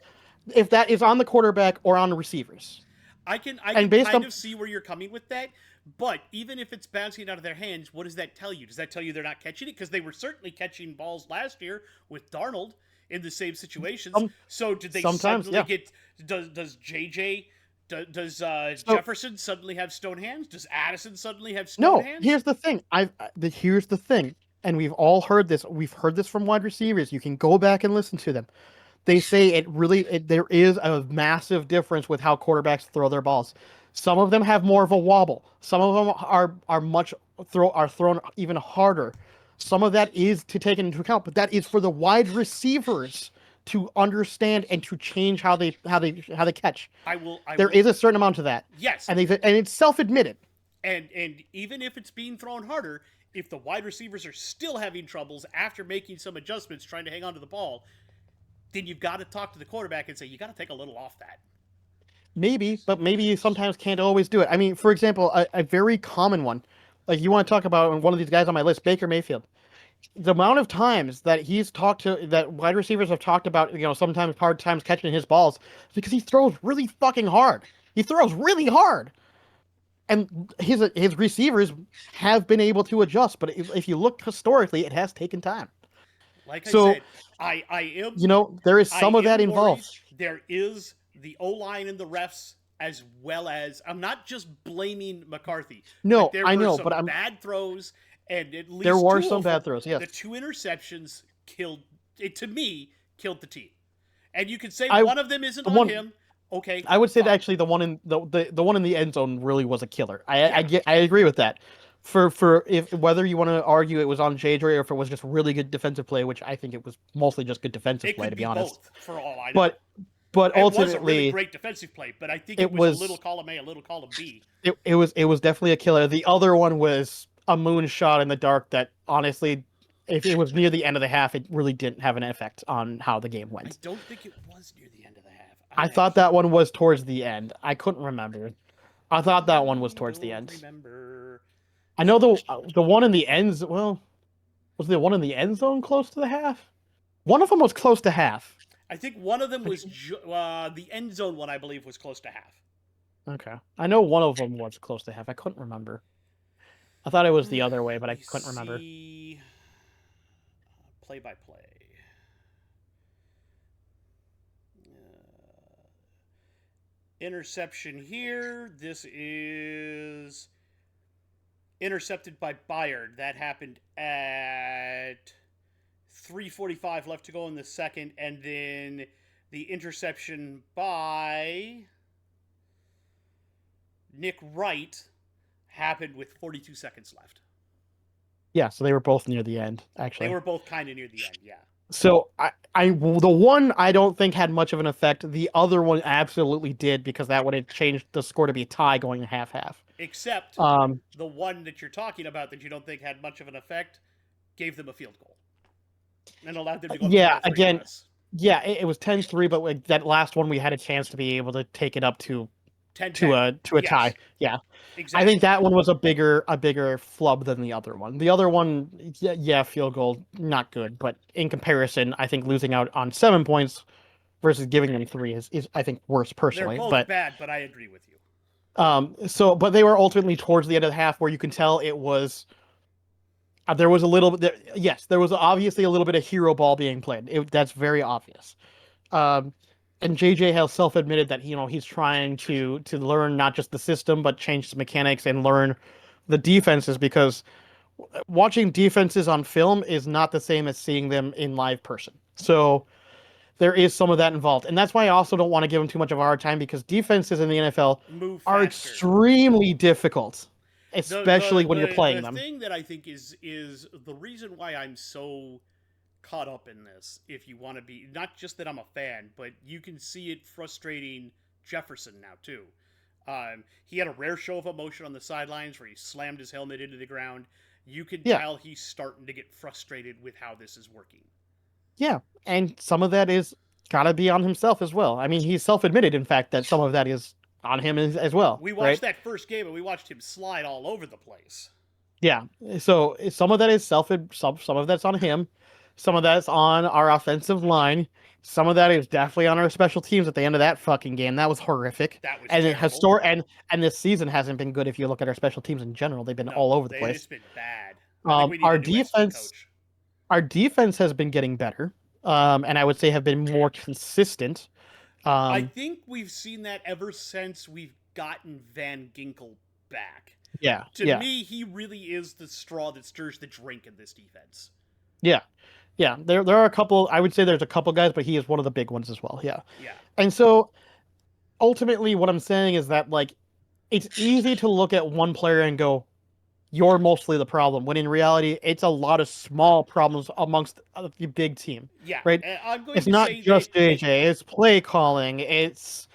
if that is on the quarterback or on the receivers. I can based kind on- of see where you're coming with that, but even if it's bouncing out of their hands, what does that tell you? Does that tell you they're not catching it? Because they were certainly catching balls last year with Darnold in the same situations. So did they sometimes, suddenly yeah. get? Does JJ? Does So- Jefferson suddenly have stone hands? Does Addison suddenly have stone No, hands? here's the thing. Here's the thing, and we've all heard this. We've heard this from wide receivers. You can go back and listen to them. They say there is a massive difference with how quarterbacks throw their balls. Some of them have more of a wobble. Some of them are thrown even harder. Some of that is to take into account, but that is for the wide receivers to understand and to change how they catch. There is a certain amount to that. Yes, And it's self-admitted. and even if it's being thrown harder, if the wide receivers are still having troubles after making some adjustments trying to hang on to the ball, then you've got to talk to the quarterback and say, you got to take a little off that. Maybe, but maybe you sometimes can't always do it. I mean, for example, a very common one, like you want to talk about one of these guys on my list, Baker Mayfield. the amount of times that that wide receivers have talked about, sometimes hard times catching his balls because he throws really fucking hard. He throws really hard. And his receivers have been able to adjust, but if you look historically, it has taken time. Like I So, said, I am there is I some of that am worried. involved. There is the O line and the refs, as well as I'm not just blaming McCarthy, but No, there I were know, some but bad throws, and at there least were two some of them, bad throws. the Yes, two interceptions killed it. To me, killed the team. And you could say I one of them isn't the on one him. Okay, I would say that fine. actually the one in the one in the end zone really was a killer. Yeah, I agree with that. For if whether you want to argue it was on JJ or if it was just really good defensive play, which I think it was mostly just good defensive it play, could to be be honest. both for all I know. But but It was a really ultimately great defensive play, but I think it it was a little was column A, a little column B. it was definitely a killer. The other one was a moonshot in the dark that honestly, if it was near the end of the half, it really didn't have an effect on how the game I went. don't think it was near the end of the half. I I'm thought actually that one was towards the end. I couldn't remember. I thought that one was I towards the don't end. remember. I know the one in the ends. Well, was the one in the end zone close to the half? One of them was close to half. I think one of them was the end zone one. I believe was close to half. Okay, I know one of them was close to half. I couldn't remember. I thought it was the other way, Let but I me couldn't remember. see. Play by play. Interception here. This is intercepted by Bayard. That happened at 3:45 left to go in the second, and then the interception by Nick Wright happened with 42 seconds left. Yeah, so they were both near the end, They actually. were both kind of near the end, yeah. So the one I don't think had much of an effect. The other one absolutely did because that would have changed the score to be a tie going half half. Except Um, the one that you're talking about that you don't think had much of an effect gave them a field goal and allowed them to go up yeah, 10-3 on again, us. yeah, it was 10-3, but like that last one we had a chance to be able to take it up to 10-10. a tie. Yes, Yeah. I think exactly. that one was a bigger flub than the other one. The other one, yeah, field goal, not good, but in comparison, I think losing out on 7 points versus giving them three is I think worse They're personally. both But bad, but I agree with you. but they were ultimately towards the end of the half where you can tell it was there was a little bit yes, there was obviously a little bit of hero ball being played. That's very obvious. Um, and JJ has self-admitted that he's trying to learn not just the system but change the mechanics and learn the defenses because watching defenses on film is not the same as seeing them in live person. So there is some of that involved, and that's why I also don't want to give him too much of a hard time because defenses in the NFL Move are faster. extremely difficult, The especially the when you're the playing the them. thing that I think is the reason why I'm so caught up in this, if you want to be, not just that I'm a fan, but you can see it frustrating Jefferson now too. He had a rare show of emotion on the sidelines where he slammed his helmet into the ground. You can Yeah, tell he's starting to get frustrated with how this is working. yeah, and some of that is gotta be on himself as well. I mean, he's self-admitted, in fact, that some of that is on him as well, We watched right? that first game and we watched him slide all over the place. Yeah. So some of that is some of that's on him. Some of that's on our offensive line. Some of that is definitely on our special teams at the end of that fucking game. That was horrific. That was And it has terrible. and this season hasn't been good if you look at our special teams in general. They've been all No, over the it's place. been bad. I think we need Our a new SD defense coach. our defense has been getting better. And I would say have been more consistent. I Um, think we've seen that ever since we've gotten Van Ginkel back. yeah, To yeah, me, he really is the straw that stirs the drink in this defense. yeah, yeah. There are a couple. I would say there's a couple guys, but he is one of the big ones as well. Yeah. Yeah. And so ultimately what I'm saying is that like it's easy to look at one player and go, you're mostly the problem, when in reality it's a lot of small problems amongst the big team, Yeah. right? And I'm going It's to not say just that JJ, it's play calling, it's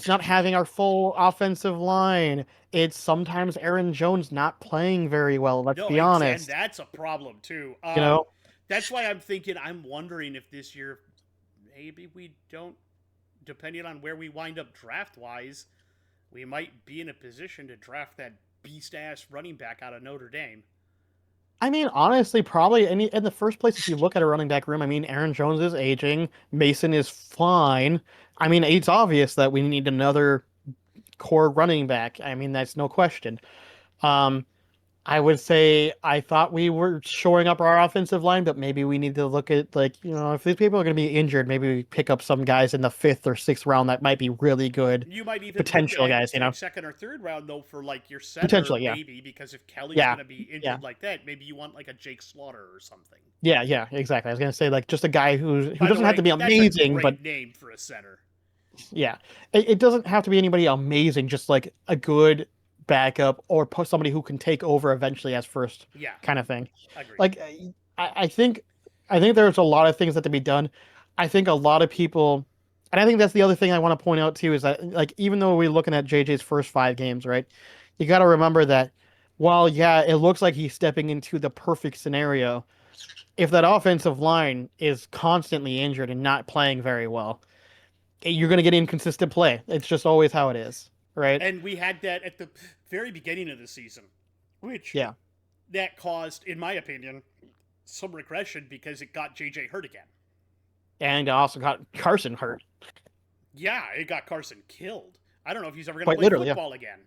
not having our full offensive line. It's sometimes Aaron Jones not playing very well, let's no, be and honest. that's a problem too. You know? That's why I'm wondering if this year maybe we don't, depending on where we wind up draft wise, we might be in a position to draft that beast ass running back out of Notre Dame. I mean, honestly, probably any in the first place, if you look at a running back room, I mean, Aaron Jones is aging, Mason is fine. I mean, it's obvious that we need another core running back. I mean, that's no question. Um, I would say I thought we were shoring up our offensive line, but maybe we need to look at like, if these people are going to be injured, maybe we pick up some guys in the fifth or sixth round that might be really good You might even look potential at guys, second or third round though for like your center potentially, yeah, maybe because if Kelly's yeah, going to be yeah, injured like that, maybe you want like a Jake Slaughter or something. yeah, exactly. I was going to say like just a guy who By the doesn't have to way, be that's a amazing, but great name for a center. yeah, it doesn't have to be anybody amazing, just like a good backup or somebody who can take over eventually as first Yeah, kind of thing. agreed. Like I think there's a lot of things that to be done. I think a lot of people, and I think that's the other thing I want to point out too is that like even though we're looking at JJ's first 5 games, right? You got to remember that while yeah, it looks like he's stepping into the perfect scenario, if that offensive line is constantly injured and not playing very well, you're going to get inconsistent play. It's just always how it is, right? And we had that at the very beginning of the season, which Yeah. that caused, in my opinion, some regression because it got JJ hurt again. And also got Carson hurt. Yeah, it got Carson killed. I don't know if he's ever going to Quite play literally, yeah. football again.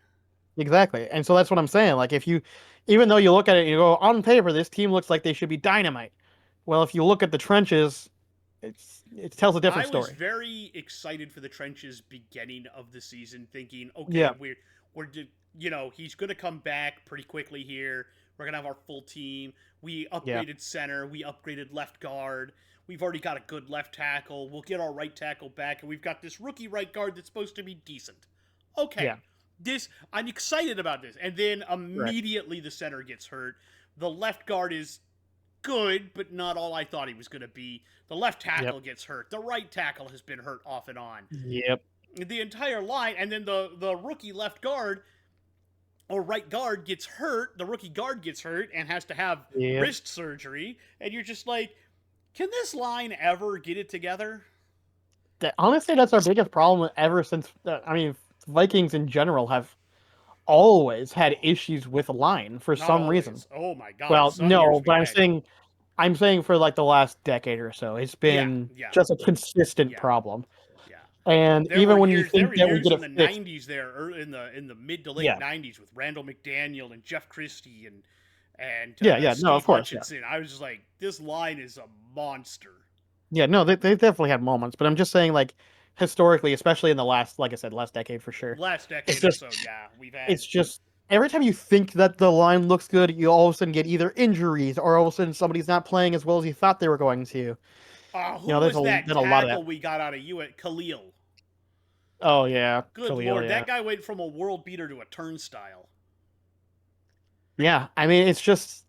Exactly. And so that's what I'm saying. Like if you even though you look at it and you go, on paper, this team looks like they should be dynamite. Well, if you look at the trenches, it tells a I different was story. very excited for the trenches beginning of the season, thinking, okay, Yeah. we're he's going to come back pretty quickly here. We're going to have our full team. We Yeah. upgraded center. We upgraded left guard. We've already got a good left tackle. We'll get our right tackle back, and we've got this rookie right guard that's supposed to be decent. Okay, Yeah. this I'm excited about this, and then Right. immediately the center gets hurt. The left guard is good, but not all I thought he was going to be. The left Yep. tackle gets hurt. The right tackle has been hurt off and on. Yep. The entire line, and then the rookie left guard or right guard gets hurt. The rookie guard gets hurt and has to have Yep. wrist surgery. And you're just like, can this line ever get it together? Honestly, that's our biggest problem ever since I mean, Vikings in general have always had issues with line for Not some reason. always. Oh my God. Well, Some no, years but we've had. I'm saying for like the last decade or so, it's Yeah, been yeah, just a consistent yeah, problem. yeah. And There were even when you years. There think were that we years get in it the fixed, '90s there, or in the mid to late yeah, '90s with Randall McDaniel and Jeff Christie and yeah, no, of Steve course, yeah, Hutchinson. I was just like, this line is a monster. yeah, no, they've definitely had moments, but I'm just saying, like, historically, especially in the last, like I said, last decade for sure, Last it's decade or just, so, yeah, we've had. it's just every time you think that the line looks good, you all of a sudden get either injuries or all of a sudden somebody's not playing as well as you thought they were going to. Who There's was that been a lot of that. tackle we got out of you at Khalil? Oh yeah, Good Khalil, lord, yeah, that guy went from a world beater to a turnstile. yeah. I mean, it's just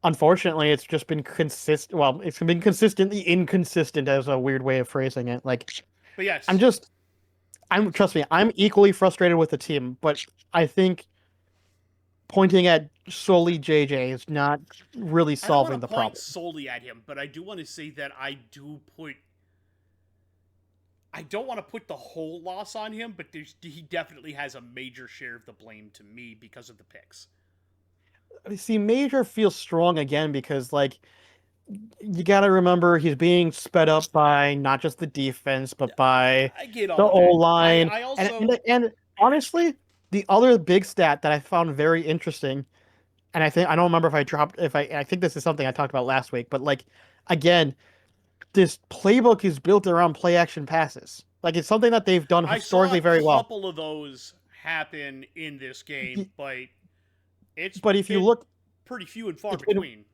unfortunately, it's just been consistent. Well, it's been consistently inconsistent as a weird way of phrasing it. Like, But I'm yes, just, trust me, I'm equally frustrated with the team, but I think pointing at solely JJ is not really I don't want solving to the point problem. solely at him, but I do want to say that I don't want to put the whole loss on him, but he definitely has a major share of the blame to me because of the picks. See, Major feels strong again because, like, you got to remember he's being sped up by not just the defense, but by I get the all of O that. I, line. I And, also and honestly, the other big stat that I found very interesting, and I don't remember if I think this is something I talked about last week, but like, again, this playbook is built around play action passes. Like, it's something that they've done I saw historically a very well. couple of those happen in this game, but it's But if you been look, pretty few and far it's been between.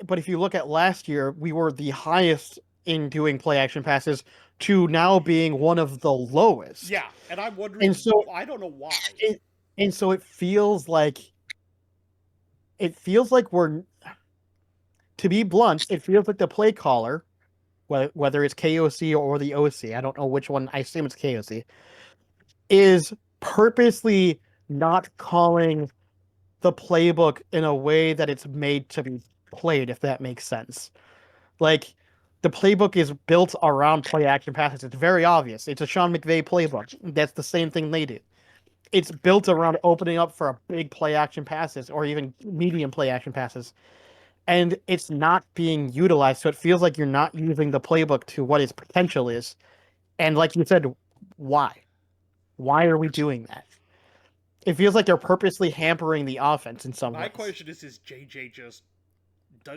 but if you look at last year, we were the highest in doing play action passes to now being one of the lowest. Yeah, and I'm And wondering, so I don't know why. it and so it feels like we're, to be blunt, it feels like the play caller, whether it's KOC or the OC, I don't know which one, I assume it's KOC, is purposely not calling the playbook in a way that it's made to be played, if that makes sense. Like, the playbook is built around play action passes. It's very obvious. It's a Sean McVay playbook. That's the same thing they do. It's built around opening up for a big play action passes or even medium play action passes. and it's not being utilized. So it feels like you're not using the playbook to what its potential is. And like you said, why? Why are we doing that? It feels like they're purposely hampering the offense in some My ways. question is JJ just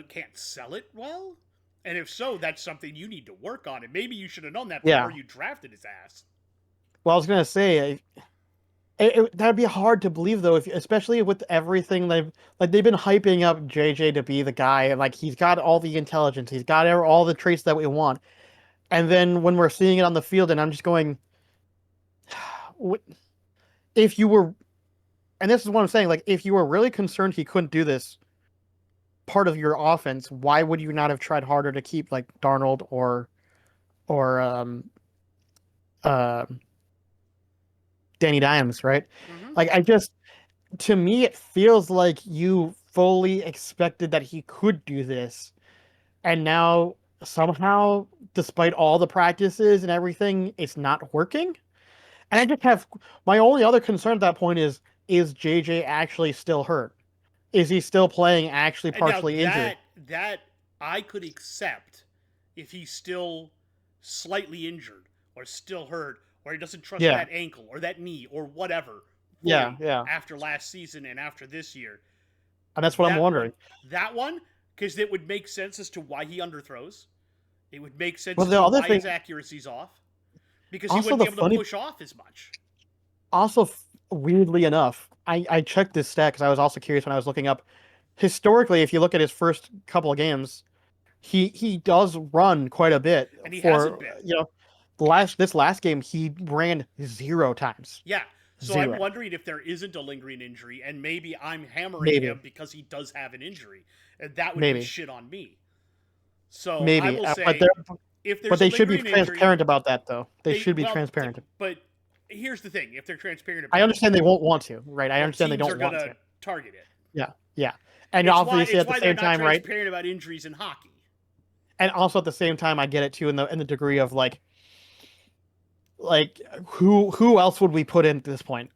can't sell it well? And if so, that's something you need to work on. And maybe you should have known that Yeah. before you drafted his ass. Well, I was gonna say that'd be hard to believe though, if especially with everything they've been hyping up JJ to be the guy, and like he's got all the intelligence, he's got all the traits that we want, and then when we're seeing it on the field, and I'm just going, if you were, and this is what I'm saying, like if you were really concerned he couldn't do this part of your offense, why would you not have tried harder to keep like Darnold or uh, Danny Dimes, right? Mm-hmm. Like I just to me, it feels like you fully expected that he could do this, and now somehow, despite all the practices and everything, it's not working. And I just have my only other concern at that point is JJ actually still hurt? Is he still playing actually And now partially injured? that I could accept if he's still slightly injured or still hurt or he doesn't trust Yeah, that ankle or that knee or whatever yeah, fully yeah. after last season and after this year. And that's what I'm That one, wondering. that one, because it would make sense as to why he underthrows. It would make sense Well, as the to other why his thing, accuracy's off because he also wouldn't be the able to funny, push off as much. also weirdly enough, I checked this stat because I was also curious when I was looking up. Historically, if you look at his first couple of games, he does run quite a bit And he hasn't for been. the last this last game he ran 0 times. Yeah. So I'm 0. wondering if there isn't a lingering injury, and maybe I'm hammering Maybe. him because he does have an injury, and that would be Maybe. shit on me. So I Maybe. will But say, if there's a they should be lingering injury, transparent about that though. They they should be well, transparent. but here's the thing: if they're transparent I about it, understand they won't want to, right? I well, understand they teams don't are want gonna to. target it. Yeah. Yeah. And obviously It's at the why they're same not time, right? transparent about injuries in hockey. And also at the same time I get it too in the degree of like who else would we put in at this point?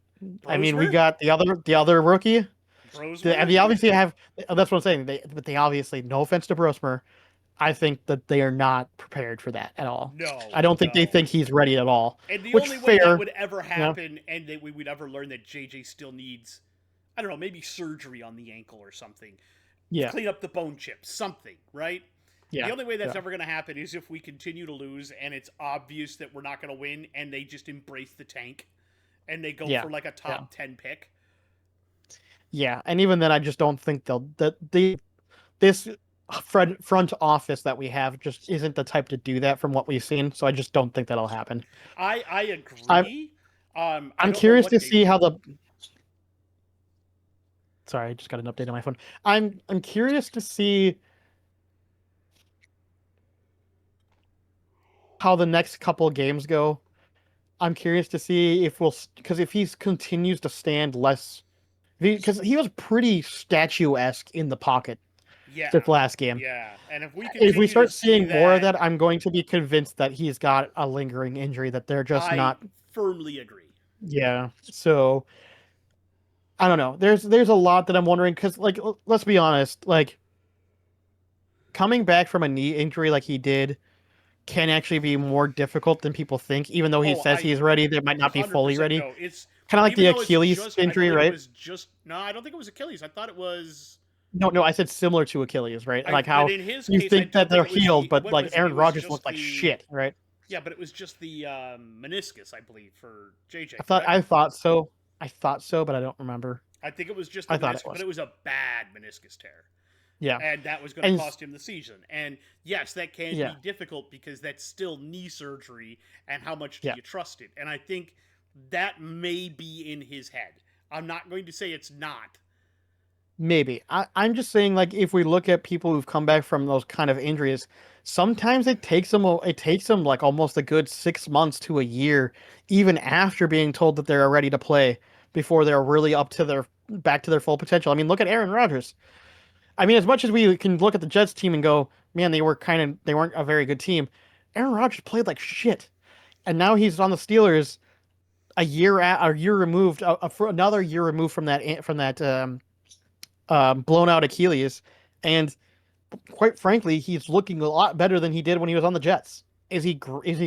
I mean, we Brosmer, got the other rookie. Brosmer, They obviously have. That's what I'm saying. But they obviously, no offense to Brosmer, I think that they are not prepared for that at all. no, I don't think they no. think he's ready at all. And the Which only way that fair, would ever you know? happen, and that we would ever learn that JJ still needs, I don't know, maybe surgery on the ankle or something, Yeah, clean up the bone chips, something, right? The yeah, only way that's yeah, ever going to happen is if we continue to lose and it's obvious that we're not going to win and they just embrace the tank and they go yeah, for like a yeah, top 10 pick. yeah. And even then, I just don't think they'll that the this front office that we have just isn't the type to do that from what we've seen. So I just don't think that'll happen. I I'm agree. I I'm don't know curious what to they. see how the. Sorry, I just got an update on my phone. I'm curious to see how the next couple of games go. I'm curious to see if we'll because if he continues to stand less, because he was pretty statuesque in the pocket Yeah, this last game. yeah. And if we If we continue to start see seeing more of that, that, I'm going to be convinced that he's got a lingering injury that they're just I not. firmly agree. Yeah. So I don't know. There's a lot that I'm wondering because let's be honest, like coming back from a knee injury like he did can actually be more difficult than people think. Even though he Oh, says I he's ready, they might not be fully 100% ready. no. It's Kind of like even the though it's Achilles just, I injury, believe it right? was just, no, I don't think it was Achilles. I thought it was, No, no, I said similar to Achilles, right? Like but how in his you case, I think that don't think they're it was healed, the, but what like was it? It Aaron was Rodgers looked just like the, shit, right? yeah, but it was just the meniscus, I believe, for JJ, I correct? thought so. I thought so, but I don't remember. I think it was just the I thought it meniscus, but was. it was a bad meniscus tear. Yeah. And that was going to And cost him the season. And yes, that can yeah, be difficult because that's still knee surgery, and how much do yeah, you trust it? And I think that may be in his head. I'm not going to say it's not. maybe. I'm just saying, like, if we look at people who've come back from those kind of injuries, sometimes it takes them like almost a good 6 months to a year, even after being told that they're ready to play, before they're really up to their back to their full potential. I mean, look at Aaron Rodgers. I mean, as much as we can look at the Jets team and go, man, they weren't a very good team. Aaron Rodgers played like shit, and now he's on the Steelers a year removed, for another year removed from that blown out Achilles, and quite frankly, he's looking a lot better than he did when he was on the Jets. Is he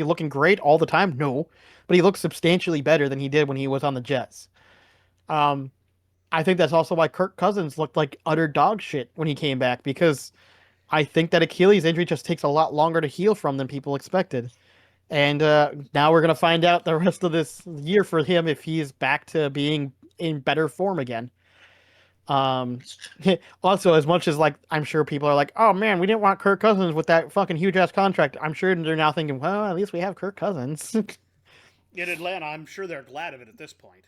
looking great all the time? No, but he looks substantially better than he did when he was on the Jets. Um, I think that's also why Kirk Cousins looked like utter dog shit when he came back because I think that Achilles injury just takes a lot longer to heal from than people expected. And now we're gonna find out the rest of this year for him if he's back to being in better form again. Um, also, as much as like I'm sure people are like, "Oh man, we didn't want Kirk Cousins with that fucking huge ass contract." I'm sure they're now thinking, "Well, at least we have Kirk Cousins." In Atlanta, I'm sure they're glad of it at this point.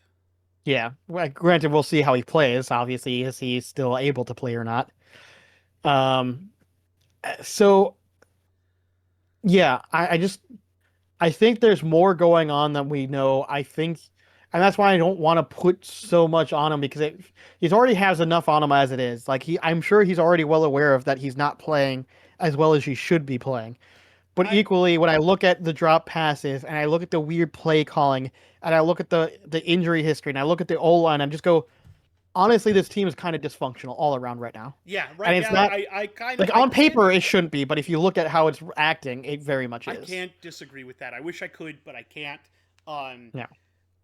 Yeah, well, granted, we'll see how he plays. Obviously, is he still able to play or not? Um, so yeah, I think there's more going on than we know. I think, and that's why I don't want to put so much on him because he's already has enough on him as it is. Like I'm sure he's already well aware of that he's not playing as well as he should be playing. But I equally, when I look at the drop passes and I look at the weird play calling and I look at the injury history and I look at the O line, I just go, honestly, this team is kind of dysfunctional all around right now. Yeah, And right it's now not I kind of like on paper it shouldn't be, but if you look at how it's acting, it very much I is. can't disagree with that. I wish I could, but I can't. Um, Yeah.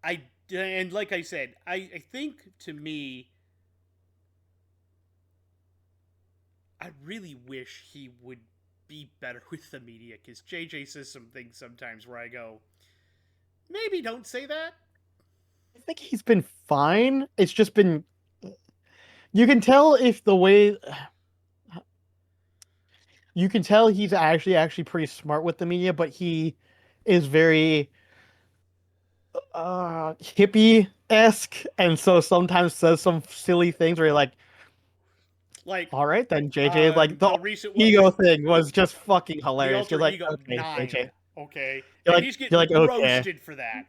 I and like I said, I think to me, I really wish he would be better with the media because JJ says some things sometimes where I go, maybe don't say that. I think he's been fine. It's just been you can tell if the way you can tell he's actually pretty smart with the media, but he is very hippie-esque and so sometimes says some silly things where you're like, Like all right then, JJ, like the the recent one ego with thing was just fucking the hilarious. You're alter like, ego okay, 9, JJ. okay, You're and like he's you're getting like, okay. roasted for that.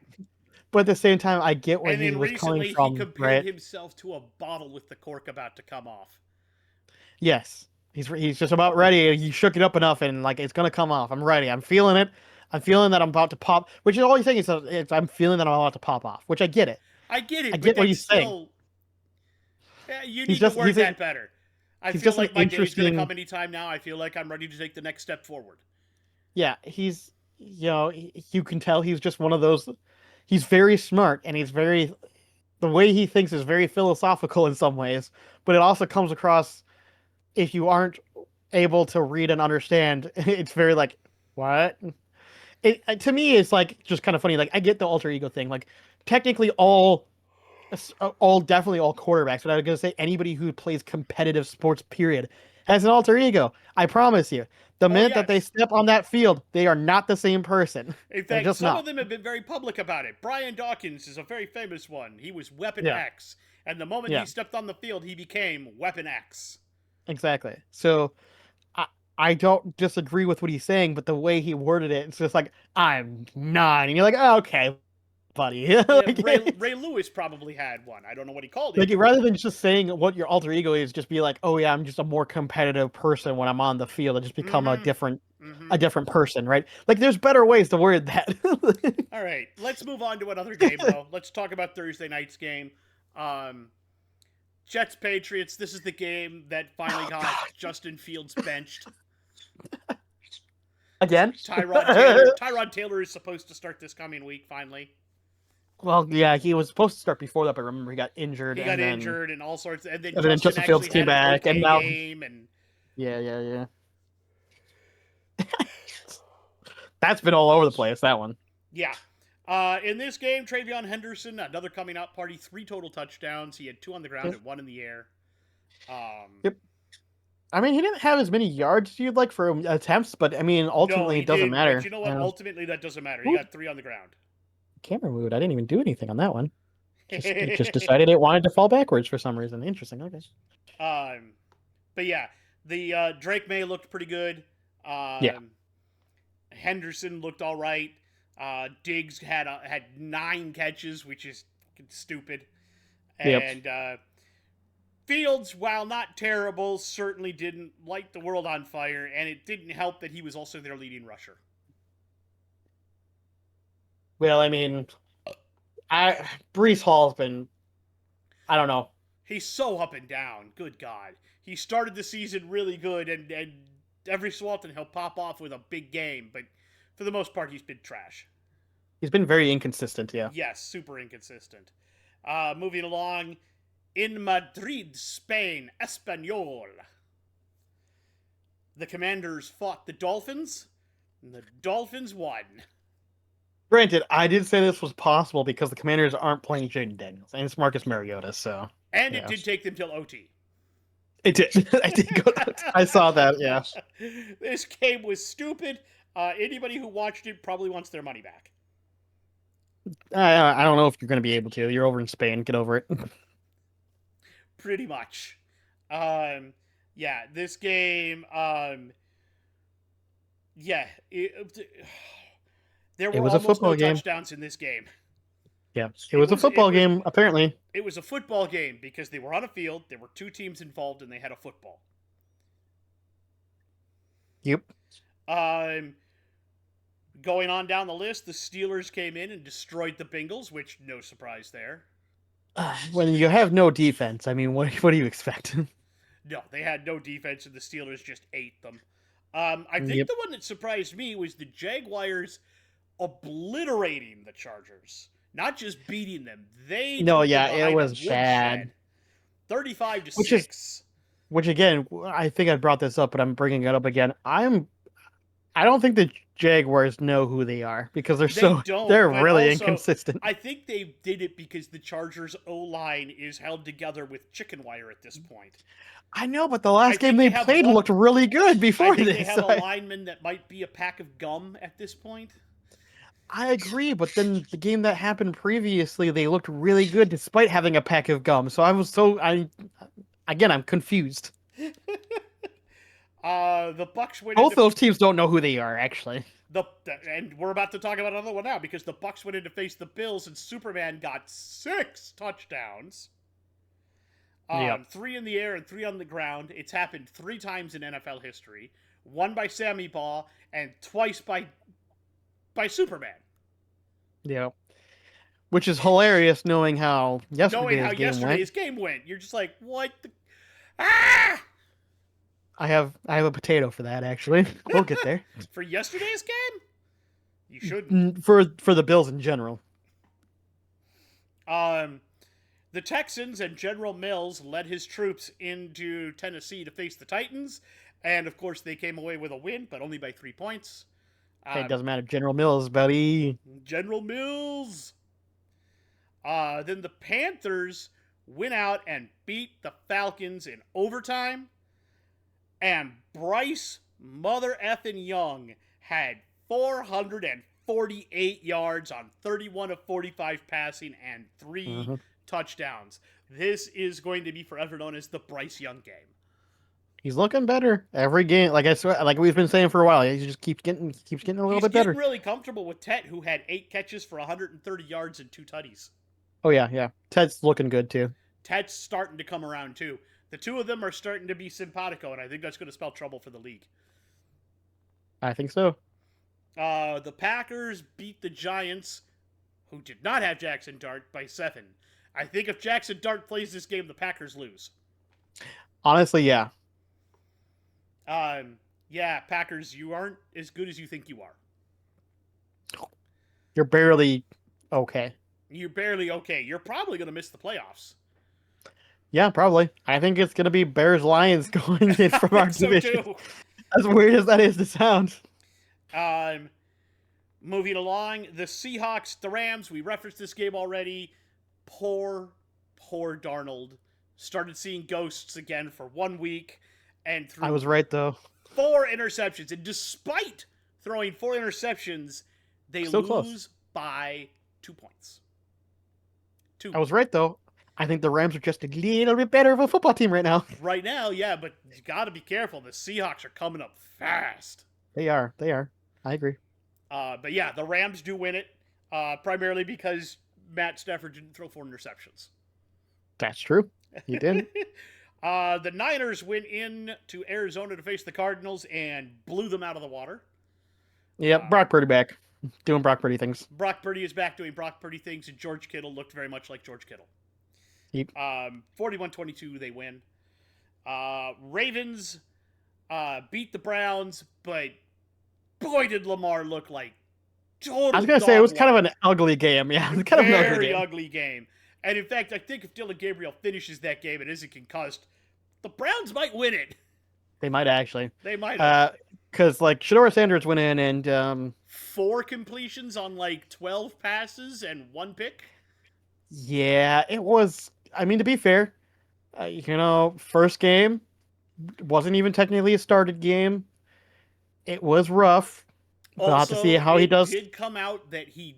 But at the same time, I get where And he then was coming recently he from, compared right? himself to a bottle with the cork about to come off. Yes. He's just about ready. He shook it up enough and like it's gonna come off. I'm ready. I'm feeling it. I'm feeling that I'm about to pop, which is all he's saying is I'm feeling that I'm about to pop off, which I get it. I get I it, but get what that's he's saying. still you He's need to just word that better. I he's feel just an like my day's gonna interesting come anytime now. I feel like I'm ready to take the next step forward. yeah, you can tell he's just one of those he's very smart and he's very the way he thinks is very philosophical in some ways, but it also comes across if you aren't able to read and understand, it's very like what? To me it's like just kind of funny. Like I get the alter ego thing. Like technically all definitely all quarterbacks, but I was gonna say anybody who plays competitive sports, period, has an alter ego. I promise you. The Oh minute that they yes. step on that field, they are not the same person. In They're fact, just some of not. them have been very public about it. Brian Dawkins is a very famous one. He was Weapon Yeah, X, and the moment he yeah, stepped on the field, he became Weapon X. exactly. So I I don't disagree with what he's saying, but the way he worded it, it's just like I'm 9, and you're like, oh, okay, buddy. Ray Lewis probably had one. I don't know what he called Like it. rather than just saying what your alter ego is, just be like, oh yeah, I'm just a more competitive person when I'm on the field. I just become Mm-hmm. a Mm-hmm. different person, right? Like there's better ways to word that. All right, let's move on to another game, though. Let's talk about Thursday night's game. Um, Jets Patriots. This is the game that finally Oh got God. Justin Fields benched. Again? Tyrod Taylor is supposed to start this coming week. Finally, Well, yeah, he was supposed to start before that, but remember he got injured he got injured and all sorts. And then and then Justin Justin Fields actually came had an back and okay now game, and yeah. That's been all over the place, that one. yeah. In this game, Travion Henderson, another coming out party, 3 total touchdowns. He had 2 on the ground Yep. and 1 in the air. Um, Yep. I mean, he didn't have as many yards as you'd like for attempts, but I mean, no, ultimately he it doesn't didn't. But matter. you know what? Ultimately, that doesn't matter. He Ooh, got 3 on the ground. camera moved. I didn't even do anything on that one. It just decided it wanted to fall backwards for some reason. Interesting. Okay. um, but yeah, the Drake May looked pretty good. Yeah. Um, Henderson looked all right. Diggs had 9 catches, which is stupid. Yep. And Fields, while not terrible, certainly didn't light the world on fire, and it didn't help that he was also their leading rusher. Well, I mean, I Brees Hall's been I don't know. He's so up and down. Good God. He started the season really good, and every so often he'll pop off with a big game, but for the most part, he's been trash. He's been very inconsistent, yeah. Yes, super inconsistent. Moving along, in Madrid, Spain, Espanyol. The Commanders fought the Dolphins, and the Dolphins won. Granted, I did say this was possible because the Commanders aren't playing Jaden Daniels, and it's Marcus Mariota, so And it yeah. did take them till OT. It did. I did go. I saw that. Yeah. This game was stupid. Anybody who watched it probably wants their money back. I don't know if you're going to be able to. You're over in Spain. Get over it. Pretty much. Yeah, this game. Yeah, there It were was a almost no football game. touchdowns in this game. Yeah, it was a football game. Apparently. It was a football game because they were on a field. There were two teams involved, and they had a football. Yep. Going on down the list, the Steelers came in and destroyed the Bengals, which no surprise there. When you have no defense, I mean, what do you expect? No, they had no defense, and the Steelers just ate them. I think Yep. the one that surprised me was the Jaguars obliterating the Chargers. Not just beating them. They No, took them yeah, behind it a was woodshed. bad. 35-6. Which again, I think I brought this up, but I'm bringing it up again. I don't think the Jaguars know who they are because they're but really also, inconsistent. I think they did it because the Chargers O-line is held together with chicken wire at this point. I know, but the last I game think they they have played one- looked really good before I think they this. have so a lineman that might be a pack of gum at this point. I agree, but then the game that happened previously, they looked really good despite having a pack of gum. So I'm confused. The Bucks went Both into those teams don't know who they are, actually. and we're about to talk about another one now because the Bucks went in to face the Bills and Superman got 6 touchdowns. Yep. 3 in the air and 3 on the ground. It's happened 3 times in NFL history. 1 by Sammy Baugh and twice by Superman. Yeah. Which is hilarious knowing how yesterday's game went. You're just like, what the... Ah! I have a potato for that, actually. We'll get there. For yesterday's game? You shouldn't. For the Bills in general. The Texans and General Mills led his troops into Tennessee to face the Titans. And, of course, they came away with a win, but only by 3 points. Hey, it doesn't matter. General Mills, buddy. General Mills. Then the Panthers went out and beat the Falcons in overtime. And Bryce Mother effing Young had 448 yards on 31 of 45 passing and 3 touchdowns. This is going to be forever known as the Bryce Young game. He's looking better every game. Like I swear, like we've been saying for a while, he just keeps getting a little bit better. He's getting really comfortable with Tet, who had 8 catches for 130 yards and 2 tutties. Oh yeah. Ted's looking good too. Ted's starting to come around too. The two of them are starting to be simpatico, and I think that's going to spell trouble for the league. I think so. The Packers beat the Giants, who did not have Jackson Dart, by 7. I think if Jackson Dart plays this game, the Packers lose. Honestly, yeah. Yeah, Packers, you aren't as good as you think you are. You're barely okay. You're barely okay. You're probably going to miss the playoffs. Yeah, probably. I think it's gonna be Bears Lions going in from our division. Too. As weird as that is to sound. Moving along, the Seahawks, the Rams. We referenced this game already. Poor Darnold. Started seeing ghosts again for 1 week, and I was right though. 4 interceptions. And despite throwing 4 interceptions, they Still lose close. by 2 points. 2. I was right though. I think the Rams are just a little bit better of a football team right now. Right now, yeah, but you got to be careful. The Seahawks are coming up fast. They are. I agree. But yeah, the Rams do win it, primarily because Matt Stafford didn't throw 4 interceptions. That's true. He did. The Niners went in to Arizona to face the Cardinals and blew them out of the water. Yep, Brock Purdy back. Doing Brock Purdy things. Brock Purdy is back doing Brock Purdy things, and George Kittle looked very much like George Kittle. Yep. 41-22, they win. Ravens beat the Browns, but boy, did Lamar look like I was total gonna say it dog was kind of water. an ugly game. Yeah, it was kind of an ugly Very game. ugly game. And in fact, I think if Dylan Gabriel finishes that game and isn't concussed, the Browns might win it. They might actually. They might have. Because like Shador Sanders went in and 4 completions on like 12 passes and 1 pick. yeah, it was. I mean, to be fair, first game wasn't even technically a started game. It was rough. We'll have to see Also, how he it does. did come out that he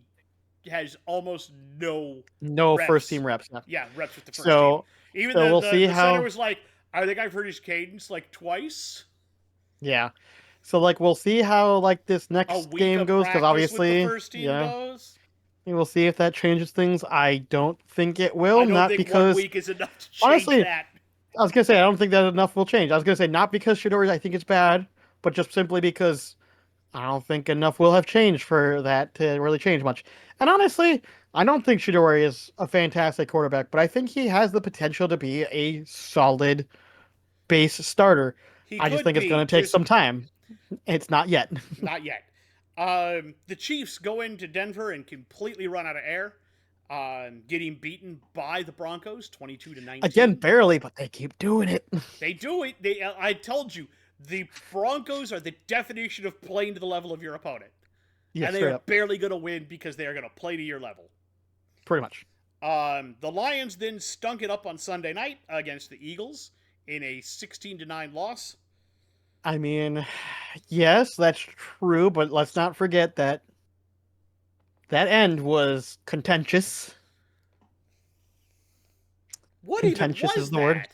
has almost no No first reps. team reps. Yeah. Yeah, reps with the first team. So Even so we'll see the center how. was like, I think I've heard his cadence like twice. Yeah. So like we'll see how like this A next week game of goes because practice with the obviously, first team yeah, goes. we'll see if that changes things. I don't think it I will. don't Not think 1 because week is enough to change honestly, that. I was gonna say I don't think that enough will change. I was gonna say not because Shadori I think it's bad, but just simply because I don't think enough will have changed for that to really change much. And honestly, I don't think Shidori is a fantastic quarterback, but I think he has the potential to be a solid base starter. He I just could think it's be, going to take just some time. It's not yet. not yet. The Chiefs go into Denver and completely run out of air, getting beaten by the Broncos, 22-19. Again, barely, but they keep doing it. They do it. I told you, the Broncos are the definition of playing to the level of your opponent, Yeah, and they straight are up. barely going to win because they are going to play to your level. Pretty much. The Lions then stunk it up on Sunday night against the Eagles in a 16-9 loss. I mean, yes, that's true, but let's not forget that that end was contentious. What even Contentious is was the word. that?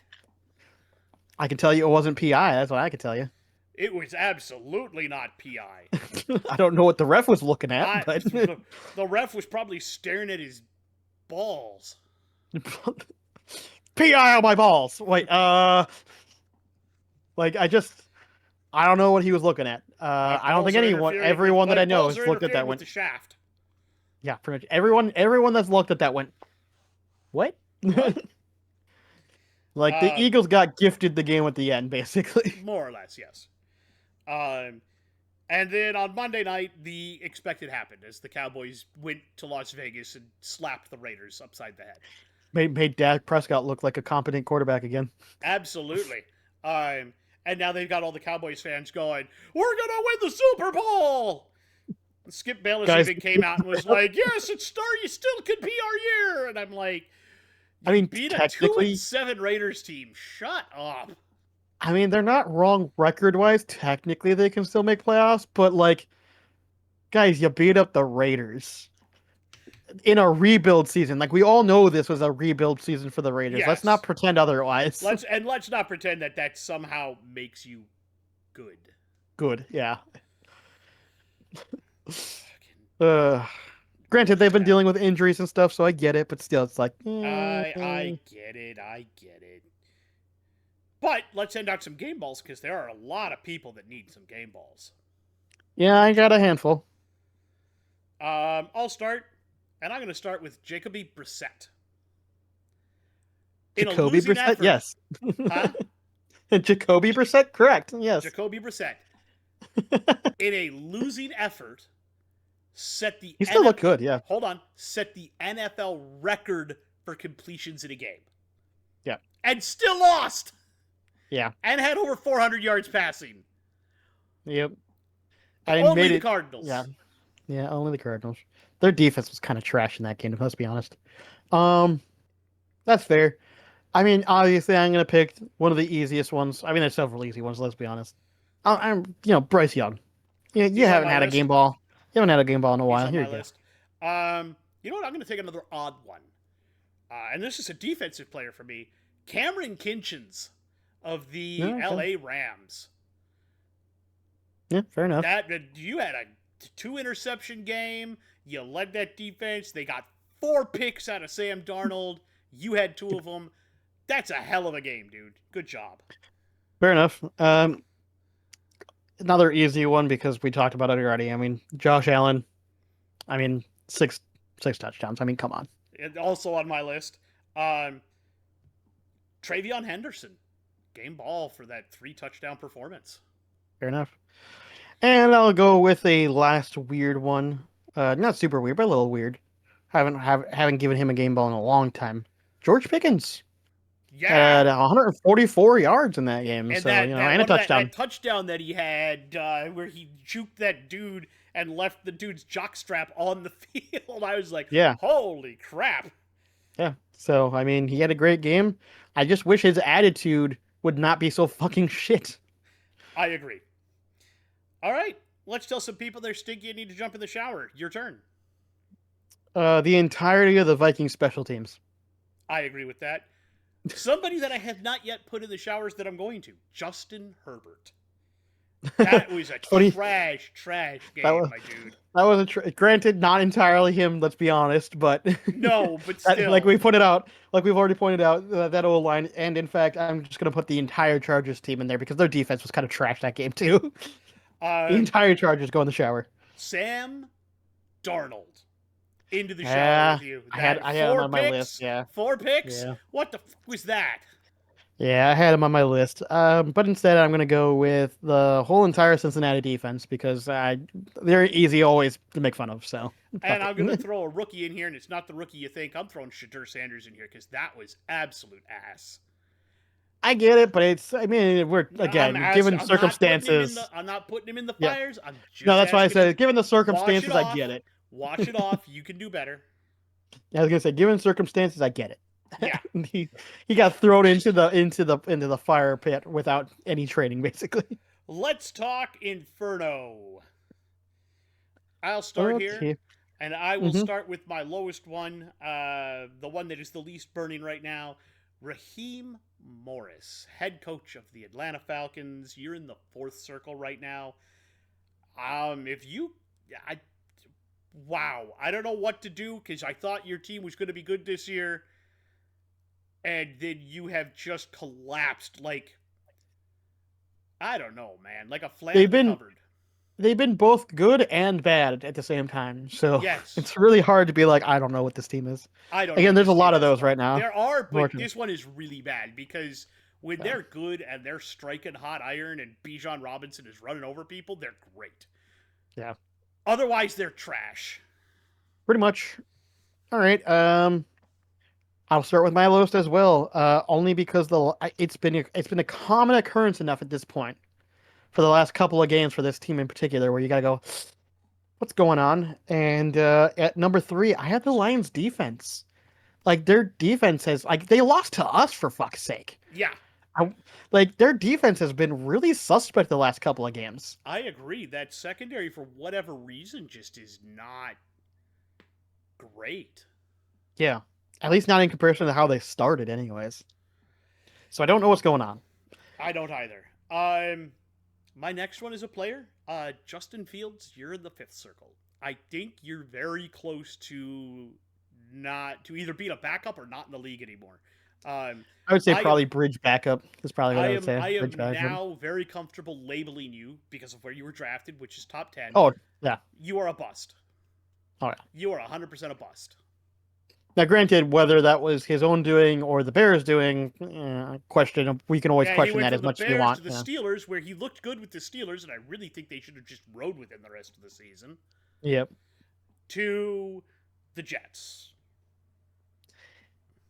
I can tell you it wasn't PI. That's what I can tell you. It was absolutely not PI. I don't know what the ref was looking at, but The ref was probably staring at his balls. PI on my balls. Wait, like I don't know what he was looking at. I don't think everyone that I know has looked at that with went, the shaft. yeah, pretty much everyone that's looked at that went, what? What? Like the Um, Eagles got gifted the game at the end, basically. More or less, yes. And then on Monday night, the expected happened as the Cowboys went to Las Vegas and slapped the Raiders upside the head. Made Dak Prescott look like a competent quarterback again. Absolutely. And now they've got all the Cowboys fans going, "We're gonna win the Super Bowl." Skip Bayless Guys, even came out and was like, "Yes, it's you still could be our year." And I'm like, I mean, beat a technically, 2-7 Raiders team. Shut up. I mean, they're not wrong record-wise. Technically, they can still make playoffs, but like, guys, you beat up the Raiders in a rebuild season. Like we all know this was a rebuild season for the Raiders. Yes. Let's not pretend otherwise. Let's not pretend that somehow makes you good. Good, yeah. Granted, they've been dealing with injuries and stuff, so I get it. But still, it's like I get it. I get it. But let's end out some game balls because there are a lot of people that need some game balls. yeah, I got a handful. I'll start, and I'm going to start with Jacoby Brissett. Jacoby Brissett, effort, yes. Huh? Jacoby Brissett, correct. Yes. Jacoby Brissett. In a losing effort, set the He still looked good, yeah. Hold on. Set the NFL record for completions in a game. Yeah. And still lost. Yeah. And had over 400 yards passing. Yep. Only the Cardinals. Yeah. Yeah, only the Cardinals. Their defense was kind of trash in that game, let's be honest. That's fair. I mean, obviously, I'm gonna pick one of the easiest ones. I mean, there's several easy ones. Let's be honest. I'm Bryce Young. You haven't had a game ball. You haven't had a game ball in a while. Here you go. List. You know what? I'm gonna take another odd one. And this is a defensive player for me. Cameron Kinchens of the LA Rams. Yeah, fair enough. You had a 2 interception game. You led that defense. They got 4 picks out of Sam Darnold. You had 2 of them. That's a hell of a game, dude. Good job. Fair enough. Another easy one because we talked about it already. I mean, Josh Allen. I mean, six touchdowns. I mean, come on. Also on my list. Travion Henderson, game ball for that 3 touchdown performance. Fair enough. And I'll go with a last weird one. Not super weird, but a little weird. Haven't given him a game ball in a long time. George Pickens Yeah, had 144 yards in that game, and so that that and a one that touchdown. touchdown that he had where he juked that dude and left the dude's jockstrap on the field. I was like, Yeah, holy crap! yeah. So I mean, he had a great game. I just wish his attitude would not be so fucking shit. I agree. All right, let's tell some people they're stinky and need to jump in the shower. Your turn. The entirety of the Viking special teams. I agree with that. Somebody that I have not yet put in the showers that I'm going to, Justin Herbert. That was a Tony, trash that game, was my dude. that was granted not entirely him. Let's be honest, but No, but like still. we put it out, like we've already pointed out, that old line. And in fact, I'm just gonna put the entire Chargers team in there because their defense was kind of trash that game too. The Um, entire Chargers go in the shower. Sam Darnold into the shower Yeah, with you. I That had him four on my list. picks, Yeah, 4 picks. yeah, What the fuck was that? yeah. I had him on my list. But instead, I'm gonna go with the whole entire Cincinnati defense because they're easy always to make fun of. So And fuck I'm gonna it. throw a rookie in here, and it's not the rookie you think. I'm throwing Shadur Sanders in here because that was absolute ass. I get it, but I mean, we're I'm again as given I'm not putting him in the circumstances. I'm not putting him in the Yeah, fires. I'm no, just that's why I asking him said given the wash it circumstances, I off. get it. Wash it off. You can do better. I was gonna say, given circumstances, I get it. Yeah. He got thrown into the fire pit without any training, basically. Let's talk Inferno. I'll start here, Okay. and I will hmm start with my lowest one, the one that is the least burning right now. Raheem Morris, head coach of the Atlanta Falcons. You're in the fourth circle right now. If you, I, wow, I don't know what to do because I thought your team was going to be good this year, and then you have just collapsed like I don't know, man, like a flan They've in the been cupboard. they've been both good and bad at the same time, so Yes, it's really hard to be like, I don't know what this team is. I don't know Again, what there's a this team lot of is those for. right now. There are, but Unfortunately. this one is really bad because when Yeah. they're good and they're striking hot iron and Bijan Robinson is running over people, they're great. Yeah. Otherwise, they're trash. Pretty much. All right. I'll start with my lowest as well. Only because it's been a common occurrence enough at this point for the last couple of games for this team in particular, where you gotta go, what's going on? And at number three, I had the Lions defense. Like their defense has like they lost to us for fuck's sake. Yeah, I, like their defense has been really suspect the last couple of games. I agree. That secondary, for whatever reason, just is not great. Yeah. At least not in comparison to how they started, anyways. So I don't know what's going on. I don't either. My next one is a player. Justin Fields, you're in the fifth circle. I think you're very close to not to either being a backup or not in the league anymore. Um, I would say I probably am bridge backup is probably what I I would am say. I Bridge am backup. now very comfortable labeling you because of where you were drafted, which is top 10. Oh, yeah. You are a bust. Oh, yeah. You are 100% a bust. Now, granted, whether that was his own doing or the Bears doing, question. We can always Yeah, he question went that from as the much as you Bears to want. the Yeah. Steelers, where he looked good with the Steelers, and I really think they should have just rode with him the rest of the season, Yep. to the Jets.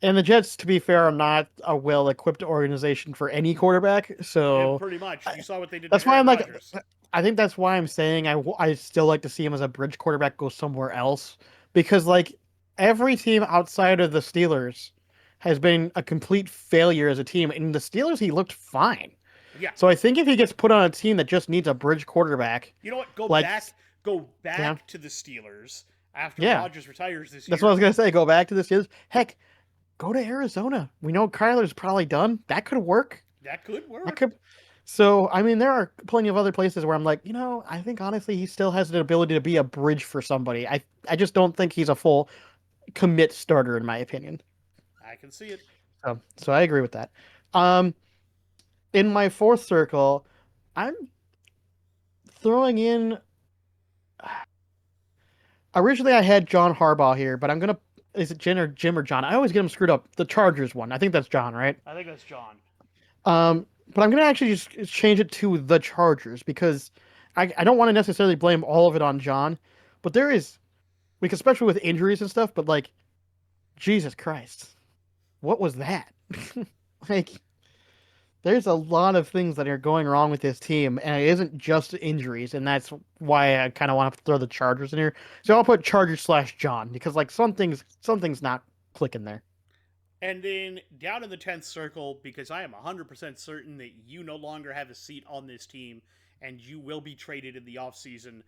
And the Jets, to be fair, are not a well-equipped organization for any quarterback. Yeah, So pretty much. You saw what they did to that's why Aaron I'm like, Rodgers. I think that's why I'm saying I still like to see him as a bridge quarterback go somewhere else because like every team outside of the Steelers has been a complete failure as a team. In the Steelers, he looked fine. Yeah. So I think if he gets put on a team that just needs a bridge quarterback, You know what? Go like back. Go back yeah, to the Steelers after yeah, Rodgers retires this that's what I year. was gonna say. Go back to the Steelers. Heck, go to Arizona. We know Kyler's probably done. That could work. That could That work. could. So I mean, there are plenty of other places where I'm like, I think honestly he still has the ability to be a bridge for somebody. I just don't think he's a full commit starter in my opinion. I can see it. So I agree with that. Um, in my fourth circle, I'm throwing in. Originally, I had John Harbaugh here, but is it Jim or John? I always get them screwed up. The Chargers one. I think that's John, right? I think that's John. But I'm gonna actually just change it to the Chargers because I don't want to necessarily blame all of it on John, but there is, because especially with injuries and stuff. But like, Jesus Christ, what was that? Like, there's a lot of things that are going wrong with this team, and it isn't just injuries, and that's why I kind of want to throw the Chargers in here. So I'll put Chargers slash John because like something's not clicking there. And then down in the 10th circle, because I am 100% certain that you no longer have a seat on this team and you will be traded in the offseason,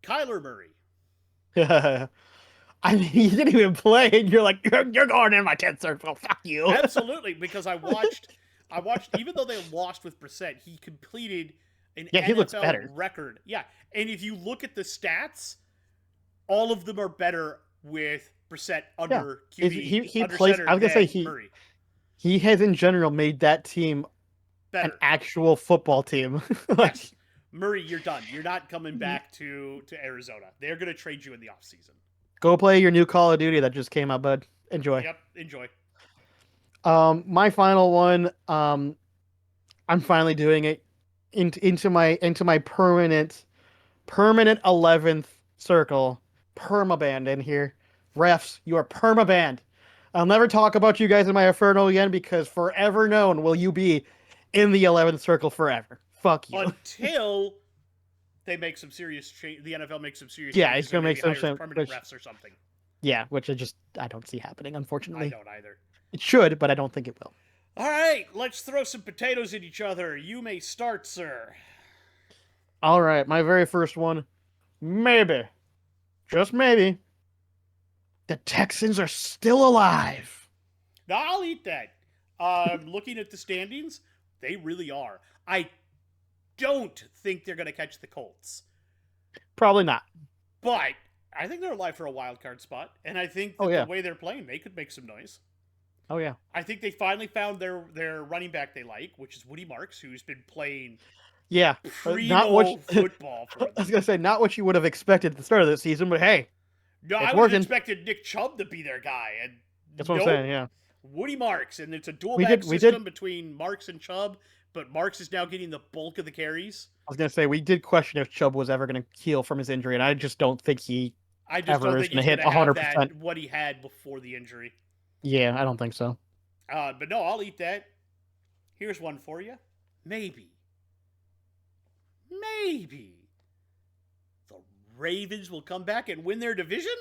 Kyler Murray. I mean, you didn't even play, and you're like, you're going in my 10th circle. Fuck you. Absolutely, because I watched, even though they lost with Brissett, he completed an Yeah, he looks NFL better. record. Yeah, and if you look at the stats, all of them are better with Brissett Yeah, under he under plays. center I was gonna say than Murray. he has in general made that team an Better. actual football team. Like, Yes. Murray, you're done. You're not coming back to Arizona. They're going to trade you in the offseason. go play your new Call of Duty that just came out, bud. Enjoy. Yep, enjoy. My final one. I'm finally doing it into my permanent 11th circle. Permaband in here. Refs, you are permaband. I'll never talk about you guys in my Inferno again because forever known will you be in the 11th circle forever. Fuck you. Until they make some serious change. The NFL makes some serious Yeah, changes it's gonna and make maybe some hires sense. permanent refs or something. Yeah, which I don't see happening, I unfortunately. don't either. It should, but I don't think it will. All right, let's throw some potatoes at each other. You may start, sir. All right, my very first one. Maybe, just maybe, the Texans are still alive. Now, I'll eat that. Looking at the standings, they really are. I don't think they're going to catch the Colts. Probably not. But I think they're alive for a wild card spot, and I think that the way they're playing, they could make some noise. Oh yeah. I think they finally found their running back they like, which is Woody Marks, who's been playing Yeah, not primo what football for I them. was gonna say, not what you would have expected at the start of the season, but hey, No, it's I would have working. expected Nick Chubb to be their guy, and That's what I'm saying. Yeah, Woody Marks, and it's a dual we back did. system between Marks and Chubb, but Marks is now getting the bulk of the carries. I was gonna say we did question if Chubb was ever gonna heal from his injury, and I just don't think he I just ever don't is think gonna he's going hit to have 100%. that what he had before the injury. Yeah, I don't think so. But no, I'll eat that. Here's one for you. Maybe the Ravens will come back and win their division?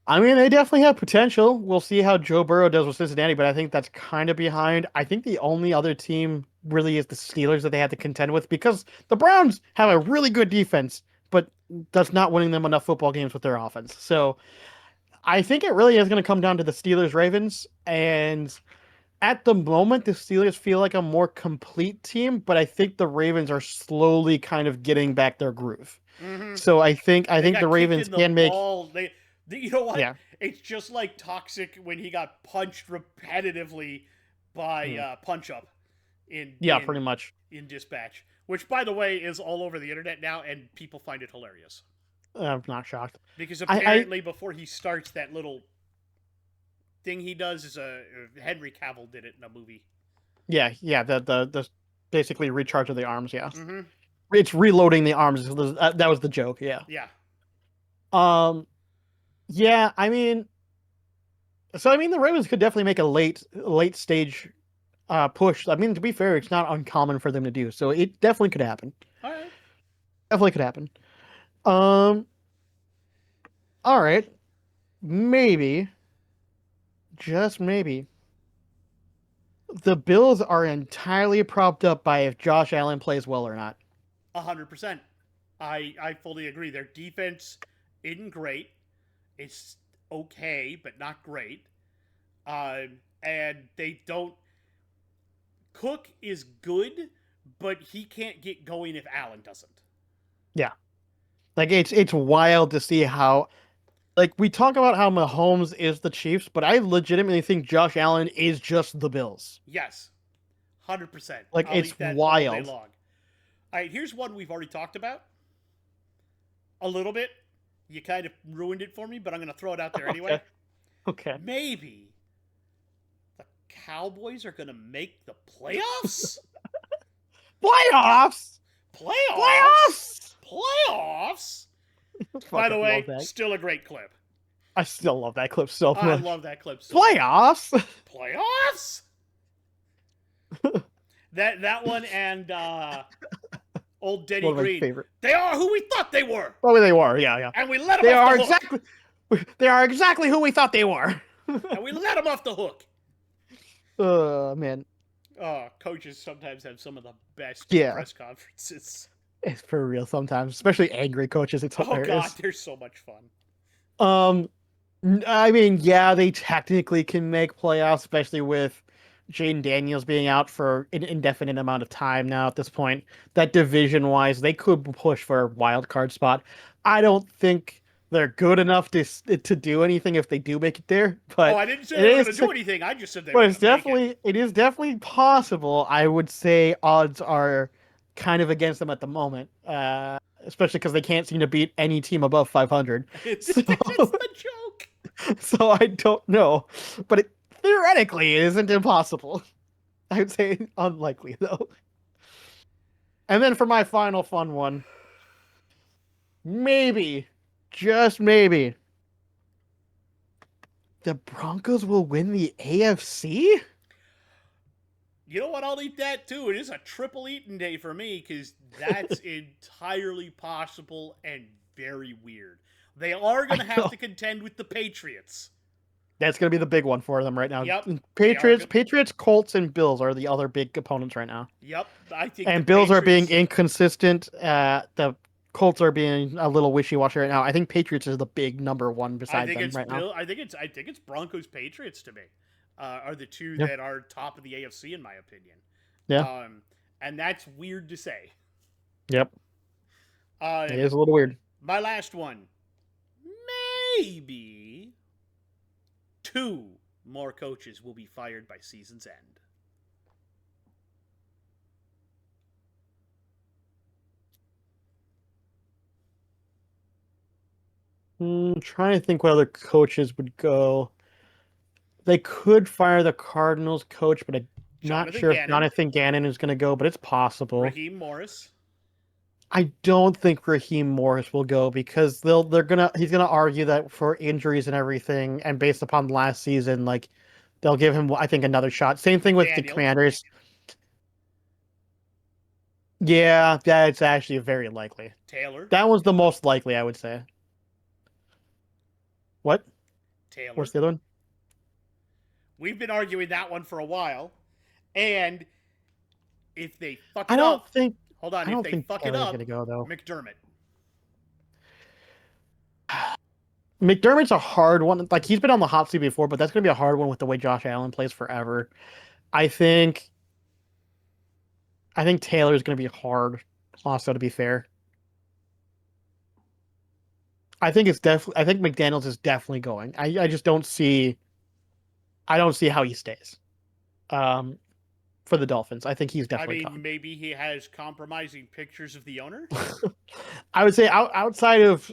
I mean, they definitely have potential. We'll see how Joe Burrow does with Cincinnati, but I think that's kind of behind. I think the only other team really is the Steelers that they have to contend with because the Browns have a really good defense, but that's not winning them enough football games with their offense. So I think it really is going to come down to the Steelers Ravens. And at the moment, the Steelers feel like a more complete team, but I think the Ravens are slowly kind of getting back their groove. Mm-hmm. So I think They the Ravens can make. ball. You know what? Yeah. It's just like Toxic when he got punched repetitively by Punch Up Pretty much. in Dispatch, which by the way is all over the internet now, and people find it hilarious I'm not shocked. because apparently before he starts that little thing he does is Henry Cavill did it in a movie. Yeah. The basically recharge of the arms. Yeah, Mm-hmm. it's reloading the arms. That was the joke. Yeah. Yeah. Yeah. I mean, the Ravens could definitely make a late stage push. I mean, to be fair, it's not uncommon for them to do. So it definitely could happen. All right. Definitely could happen. All right. Maybe, just maybe, the Bills are entirely propped up by if Josh Allen plays well or not. 100%. I fully agree. Their defense isn't great. It's okay, but not great. And they don't. Cook is good, but he can't get going if Allen doesn't. Yeah. Like it's wild to see how, like, we talk about how Mahomes is the Chiefs, but I legitimately think Josh Allen is just the Bills. Yes, 100%. Like, I'll it's eat that wild. all day long. All right, here's one we've already talked about a little bit. you kind of ruined it for me, but I'm going to throw it out there anyway. Okay. Okay. Maybe the Cowboys are going to make the playoffs? Playoffs. Playoffs? Playoffs. Playoffs? By the Fucking love way, that. still a great clip. I still love that clip so I much. love that clip so much. Playoffs. Playoffs? That one and old Denny One of my Green. favorite. They are who we thought they were. Oh, they were. Yeah, yeah. And we let them They off are the hook. exactly. They are exactly who we thought they were. And we let them off the hook. Man. Coaches sometimes have some of the best Yeah. press conferences. It's for real sometimes, especially angry coaches. It's Oh hilarious. God, they're so much fun. I mean, yeah, they technically can make playoffs, especially with Jaden Daniels being out for an indefinite amount of time now at this point. That division-wise, they could push for a wild card spot. I don't think they're good enough to do anything if they do make it there, but I didn't say it they were is going to do anything. I just said they but were it's going to make it. it is definitely possible. I would say odds are kind of against them at the moment, especially because they can't seem to beat any team above 500. That's So, the joke. so I don't know, but theoretically, it isn't impossible. I would say unlikely though. And then for my final fun one, maybe, just maybe, the Broncos will win the AFC. You know what? I'll eat that too. It is a triple eating day for me because that's entirely possible and very weird. They are going to have to contend with the Patriots. That's going to be the big one for them right now. Yep. Patriots, Colts, and Bills are the other big opponents right now. Yep. I think And the Bills are being Patriots- inconsistent. The Colts are being a little wishy-washy right now. I think Patriots is the big number one I beside think them it's right now. Bill. I think it's Broncos Patriots to me. Are the two Yeah. that are top of the AFC in my opinion. Yeah. And that's weird to say. Yep. Uh, It is a little weird. My last one. Maybe 2 more coaches will be fired by season's end. Trying to think what other coaches would go. They could fire the Cardinals coach, but I'm not sure if Jonathan Gannon is going to go, but it's possible. Raheem Morris. I don't think Raheem Morris will go because he's gonna argue that for injuries and everything, and based upon last season, like they'll give him, I think, another shot. Same thing with the Commanders. Yeah, that's actually very likely. Taylor. That was the most likely, I would say. What? Taylor. What's the other one? We've been arguing that one for a while, and if they fuck it I don't up, think. hold on, I don't if they think fuck it Taylor's up, gonna go though. McDermott. McDermott's a hard one. Like he's been on the hot seat before, but that's gonna be a hard one with the way Josh Allen plays forever. I think Taylor's gonna be hard. Also, to be fair, I think McDaniels is definitely going. I just don't see. I don't see how he stays. For the Dolphins, I think he's definitely. I mean, maybe he has compromising pictures of the owner. I would say outside of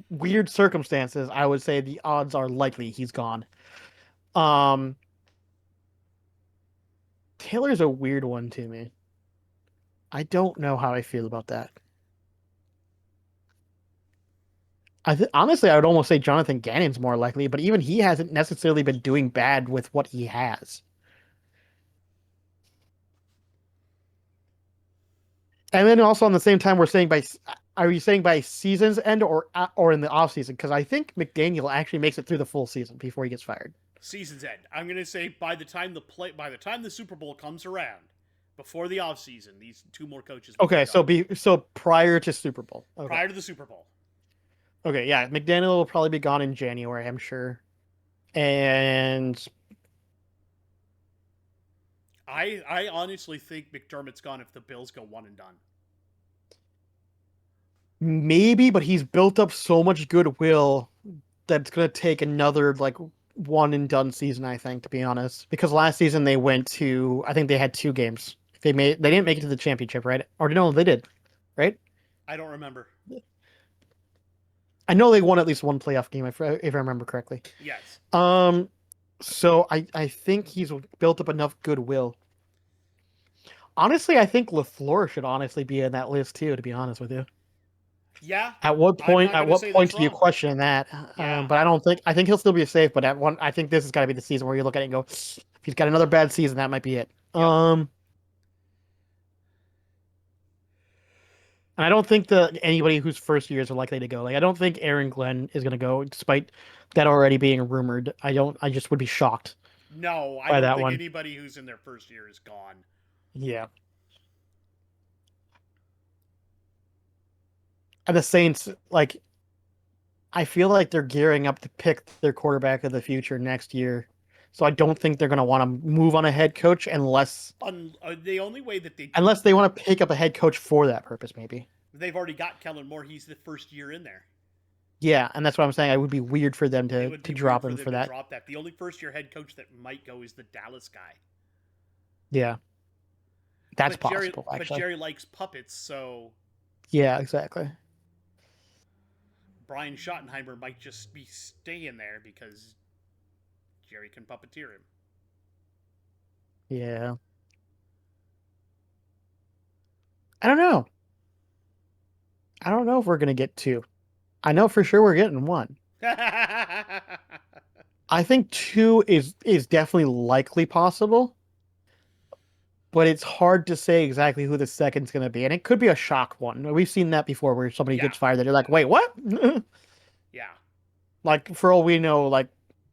weird circumstances, I would say the odds are likely he's gone. Taylor's a weird one to me. I don't know how I feel about that. Honestly, I would almost say Jonathan Gannon's more likely, but even he hasn't necessarily been doing bad with what he has. And then also on the same time, are you saying by season's end or in the off season? Because I think McDaniel actually makes it through the full season before he gets fired. Season's end. I'm gonna say by the time the Super Bowl comes around, before the off season, these 2 more coaches. Okay, so prior to Super Bowl. Okay. Prior to the Super Bowl. Okay, yeah, McDaniel will probably be gone in January, I'm sure. And I honestly think McDermott's gone if the Bills go 1 and done. Maybe, but he's built up so much goodwill that's gonna take another like 1 and done season, I think, to be honest. Because last season I think they had 2 games. They didn't make it to the championship, right? Or no, they did, right? I don't remember. I know they won at least one playoff game if I remember correctly. Yes. Um, so I think he's built up enough goodwill. Honestly, I think LaFleur should honestly be in that list too, to be honest with you. Yeah. At what I'm point not at gonna what say point that's do you wrong. question that? Yeah. But I think he'll still be safe, but I think this has got to be the season where you look at it and go, if he's got another bad season, that might be it. Yep. And I don't think that anybody whose first years are likely to go. Like I don't think Aaron Glenn is going to go, despite that already being rumored. I don't. I just would be shocked No, I by don't that think one. anybody who's in their first year is gone. Yeah. And the Saints, like, I feel like they're gearing up to pick their quarterback of the future next year. So I don't think they're going to want to move on a head coach The only way that they do, unless they want to pick up a head coach for that purpose, maybe. they've already got Kellen Moore. He's the first year in there. Yeah, and that's what I'm saying. It would be weird for them It to would be weird drop for him them for to that. drop that. The only first year head coach that might go is the Dallas guy. Yeah, that's But Jerry, possible, but actually. Jerry likes puppets, so Yeah, exactly. Brian Schottenheimer might just be staying there because Jerry can puppeteer him. Yeah. I don't know. I don't know if we're gonna get two. I know for sure we're getting one. I think two is definitely likely possible, but it's hard to say exactly who the second's gonna be, and it could be a shock one. We've seen that before, where somebody Yeah. gets fired that you're like, wait, what? Yeah. Like for all we know, like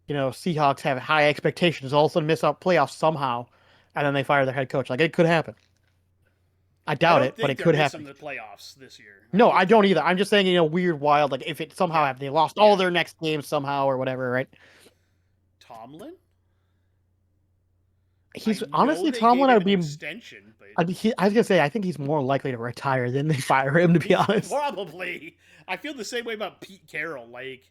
Seahawks have high expectations, all of a sudden miss out playoffs somehow, and then they fire their head coach. Like it could happen. I I doubt don't it, but think it they're could missing happen. the playoffs this year. No, I don't either. I'm just saying, weird, wild, like if it somehow Yeah. happened, they lost all Yeah. their next games somehow or whatever, right? Tomlin? I He's know honestly they gave Tomlin. him an extension, but I was gonna say, I think he's more likely to retire than they fire him. To be he's honest, probably. I feel the same way about Pete Carroll. Like,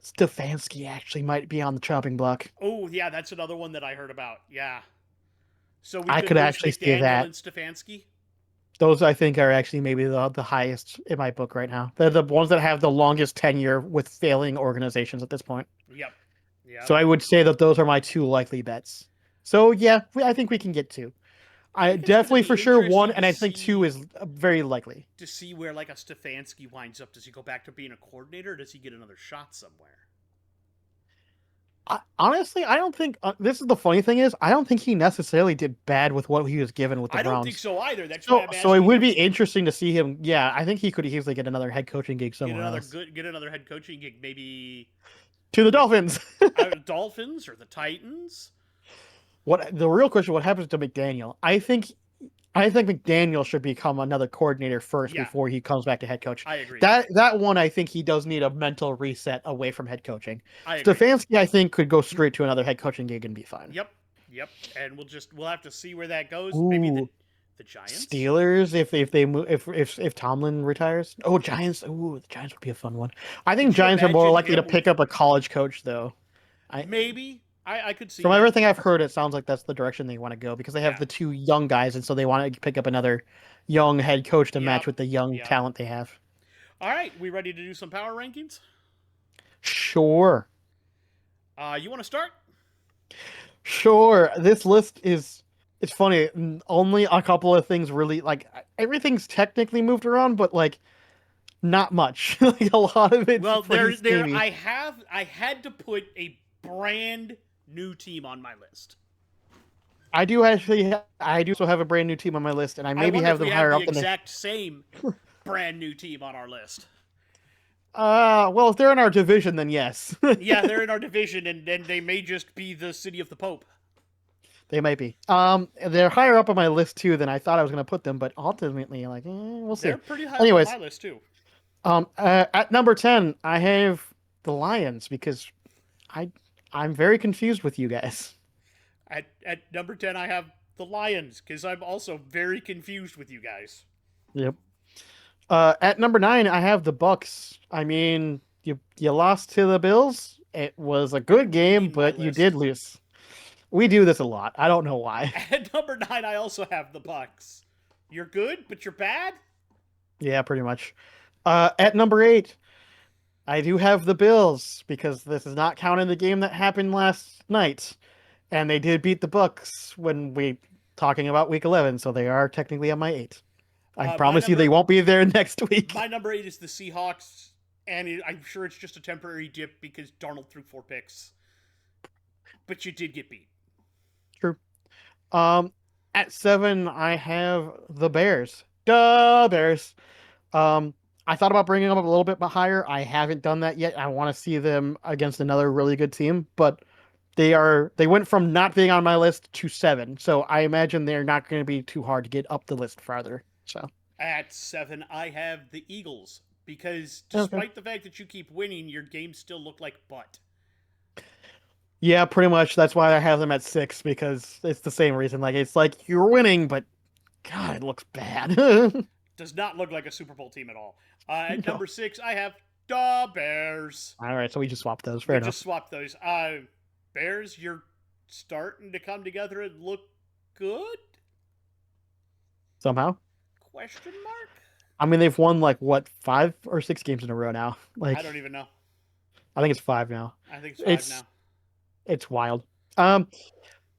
Stefanski actually might be on the chopping block. oh yeah, that's another one that I heard about. Yeah. So we I could could lose actually see McDaniel that. and Stefanski. Those I think are actually maybe the highest in my book right now. They're the ones that have the longest tenure with failing organizations at this point. Yep. Yep. So I would say that those are my two likely bets. So yeah, I think we can get two. I I think it's going to definitely be for sure one, interesting and I think two is very likely. to see where like a Stefanski winds up. Does he go back to being a coordinator? Or does he get another shot somewhere? Honestly, I don't think this is the funny thing is I don't think he necessarily did bad with what he was given with the I don't Browns. think so either. That's why So I'm so it asking would you. be interesting to see him. Yeah, I think he could easily get another head coaching gig Get somewhere another else. get another head coaching gig, maybe To the Dolphins. Dolphins or the Titans. What the real question? What happens to McDaniel? I think McDaniel should become another coordinator first Yeah. before he comes back to head coach. I agree. That one, I think he does need a mental reset away from head coaching. I agree. Stefanski, I think, could go straight to another head coaching gig and be fine. Yep. Yep. And we'll have to see where that goes. Ooh. Maybe the Giants. Steelers, if they move, if Tomlin retires. Oh, Giants. Ooh, the Giants would be a fun one. I think Could you Giants are more imagine likely to him pick with- up a college coach, though. Maybe. I could see From that. everything I've heard, it sounds like that's the direction they want to go because they have Yeah. the two young guys, and so they want to pick up another young head coach to match Yep. with the young Yep. talent they have. All right, we ready to do some power rankings? Sure. You want to start? Sure. This list is it's funny. Only a couple of things really like everything's technically moved around, but like not much. Like a lot of it's Well, pretty there. samey. I had to put a brand new team on my list. I do actually. I do also have a brand new team on my list, and I maybe wonder have if them we higher have up the than. exact same brand new team on our list. Well, if they're in our division, then yes. Yeah, they're in our division, and they may just be the city of the Pope. They might be. They're higher up on my list too than I thought I was going to put them, but ultimately, like, we'll see. They're pretty high Anyways, on my list too. At number 10, I have the Lions because I'm very confused with you guys. At number 10, I have the Lions because I'm also very confused with you guys. Yep. At number 9, I have the Bucks. I mean, you lost to the Bills. It was a good game, Read my but you list. did lose. We do this a lot. I don't know why. At number 9, I also have the Bucks. You're good, but you're bad. Yeah, pretty much. At number 8, I do have the Bills because this is not counting the game that happened last night, and they did beat the Bucks when we talking about Week 11, so they are technically on my 8. I My promise you they number won't be there next week. my number 8 is the Seahawks, and I'm sure it's just a temporary dip because Darnold threw 4 picks, but you did get beat. True. Um, at 7, I have the Bears. Duh, Bears. Um, I thought about bringing them up a little bit higher. I haven't done that yet. I want to see them against another really good team, but they went from not being on my list to 7. So I imagine they're not going to be too hard to get up the list farther. So At 7, I have the Eagles because okay. despite the fact that you keep winning, your games still look like butt. Yeah, pretty much. That's why I have them at 6 because it's the same reason. Like it's like you're winning, but God, it looks bad. Does not look like a Super Bowl team at all. At No. number 6, I have the Bears. All right, so we just swapped those. Fair We enough. just swapped those. Bears, you're starting to come together and look good? Somehow. Question mark? I mean, they've won like what 5 or 6 games in a row now. I Like don't even know. I think it's 5 now. I think it's 5 It's now. it's wild. Um,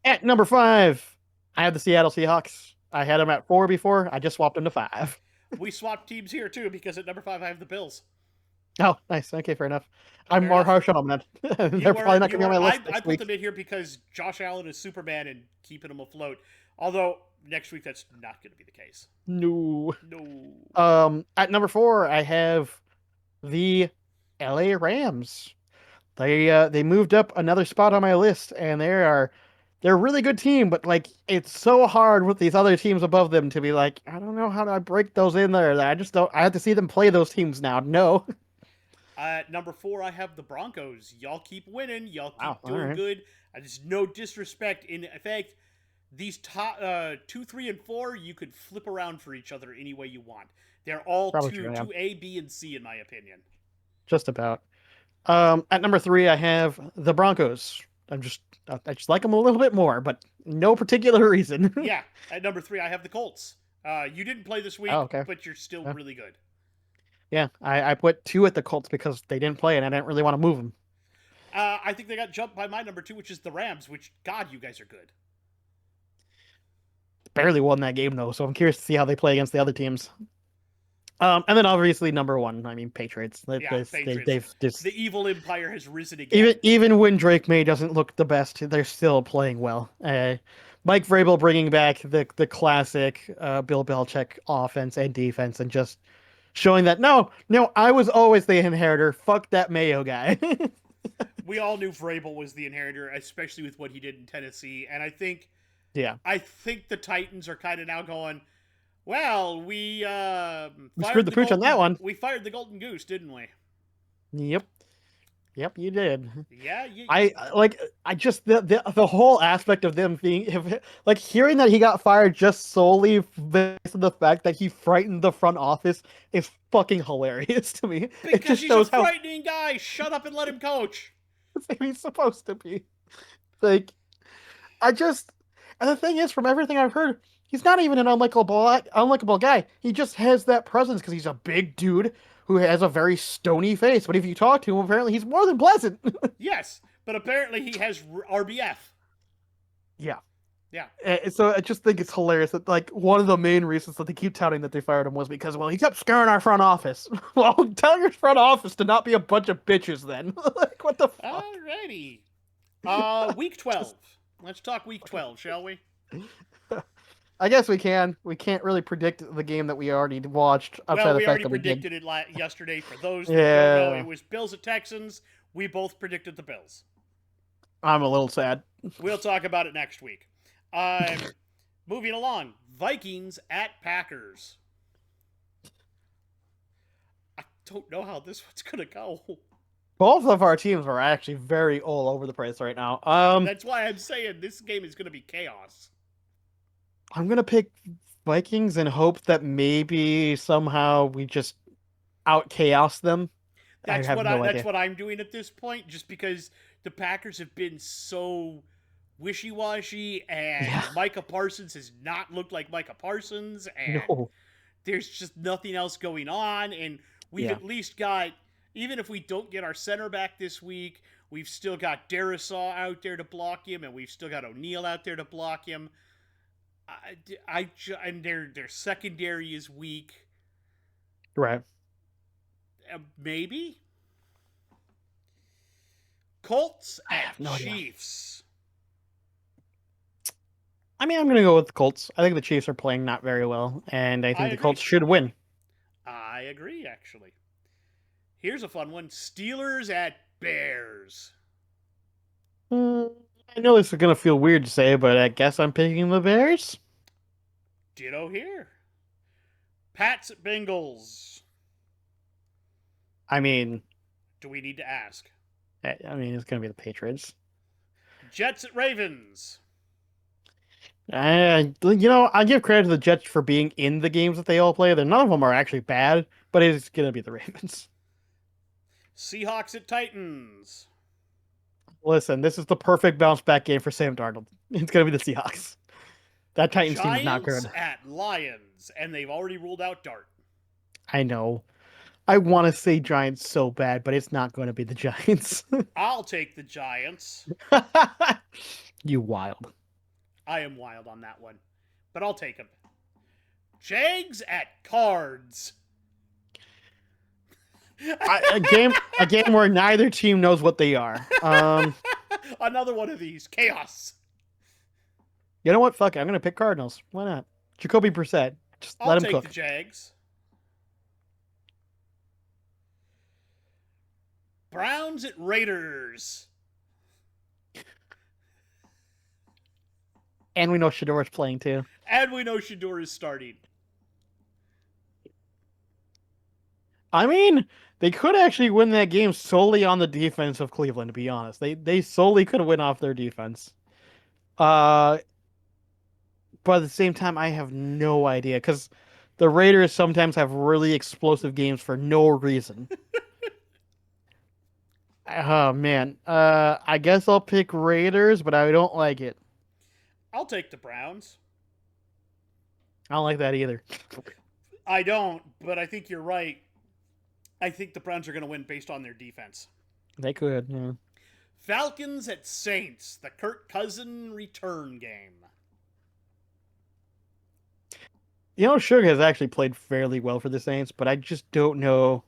at number 5, I have the Seattle Seahawks. I had them at 4 before. I just swapped them to 5. We swapped teams here too because at number 5 I have the Bills. Oh, nice. Okay, fair enough. I'm Fair more enough. harsh on them then. You They're were probably not you going to be were on my list I next put week. them in here because Josh Allen is Superman and keeping them afloat. Although next week that's not going to be the case. No. No. At number 4, I have the LA Rams. They moved up another spot on my list, and they're a really good team, but like it's so hard with these other teams above them to be like, I don't know how do I break those in there. I just don't. I have to see them play those teams now. No. At number 4 I have the Broncos. Y'all keep winning. Y'all Wow. keep All doing right. good. There's no disrespect. In fact, these top 2, 3, and 4 you could flip around for each other any way you want. They're all Probably true. Yeah. two A, B, and C in my opinion. Just about. At number 3, I have the Broncos. I just like them a little bit more, but no particular reason. Yeah. At number 3 I have the Colts. You didn't play this Oh, week, okay. but you're still Yeah. really good. Yeah, I put 2 at the Colts because they didn't play and I didn't really want to move them. I think they got jumped by my number 2, which is the Rams. Which God, you guys are good. Barely won that game though, so I'm curious to see how they play against the other teams. And then obviously number 1, I mean Patriots. Yeah, Patriots. They've just The evil empire has risen again. even when Drake May doesn't look the best, they're still playing well. Mike Vrabel bringing back the classic Bill Belichick offense and defense, and just showing that no, I was always the inheritor. Fuck that Mayo guy. We all knew Vrabel was the inheritor, especially with what he did in Tennessee. And Yeah, I think the Titans are kind of now going, well, we screwed the pooch on that one. We fired the golden goose, didn't we? Yep, yep, you did. Yeah. I just the whole aspect of them being like hearing that he got fired just solely based on the fact that he frightened the front office is fucking hilarious to me. It Because just he's a shows how frightening guy. Shut up and let him coach. he's supposed to be. Like I just and the thing is, from everything I've heard, he's not even an unlikable guy. He just has that presence because he's a big dude who has a very stony face. But if you talk to him, apparently he's more than pleasant. Yes, but apparently he has RBF. Yeah. Yeah. So I just think it's hilarious that like one of the main reasons that they keep touting that they fired him was because well he kept scaring our front office. Well, tell your front office to not be a bunch of bitches then. Like what the fuck? Alrighty. Week 12. Just- Let's talk week 12, shall we? I guess we can. We can't really predict the game that we already watched outside Well, of we the fact already that we did. predicted it yesterday. For those that don't know, Yeah, it was Bills at Texans. We both predicted the Bills. I'm a little sad. We'll talk about it next week. Um, moving along, Vikings at Packers. I don't know how this one's gonna go. Both of our teams are actually very all over the place right now. That's why I'm saying this game is gonna be chaos. I'm gonna pick Vikings and hope that maybe somehow we just out chaos them. I That's have no idea. what I'm doing at this point, just because the Packers have been so wishy-washy, and Yeah. Micah Parsons has not looked like Micah Parsons, and No. there's just nothing else going on, and we've Yeah. at least got Even if we don't get our center back this week, we've still got Darisaw out there to block him, and we've still got O'Neal out there to block him. And their secondary is weak. Right. Maybe Colts I at have no idea. Chiefs. I mean, I'm going to go with the Colts. I think the Chiefs are playing not very well, and I I think the agree. Colts should win. I agree, actually. Here's a fun one: Steelers at Bears. Mm, I know this is going to feel weird to say, but I guess I'm picking the Bears. Ditto here. Pats at Bengals. I mean, Do we need to ask? it's going to be the Patriots. Jets at Ravens. I give credit to the Jets for being in the games that they all play. None of them are actually bad, but it's going to be the Ravens. Seahawks at Titans. Listen, this is the perfect bounce back game for Sam Darnold. It's going to be the Seahawks. That Titans team is not Giants good. at Lions, and they've already ruled out Dart. I know. I want to say Giants so bad, but it's not going to be the Giants. I'll take the Giants. You wild. I am wild on that one, but I'll take them. Jags at Cards. A game where neither team knows what they are. Another one of these. Chaos. You know what? Fuck it. I'm gonna pick Cardinals. Why not? Jacoby Brissett. Just I'll let him take cook. the Jags. Browns at Raiders. And we know Shador's playing too. And we know Shador is starting. I mean, they could actually win that game solely on the defense of Cleveland, to be honest. They solely could win off their defense. But at the same time, I have no idea because the Raiders sometimes have really explosive games for no reason. Oh man. I guess I'll pick Raiders, but I don't like it. I'll take the Browns. I don't like that either. I don't, but I think you're right. I think the Browns are going to win based on their defense. They could, yeah. Falcons at Saints, the Kirk Cousin return game. Sugar has actually played fairly well for the Saints, but I just don't know.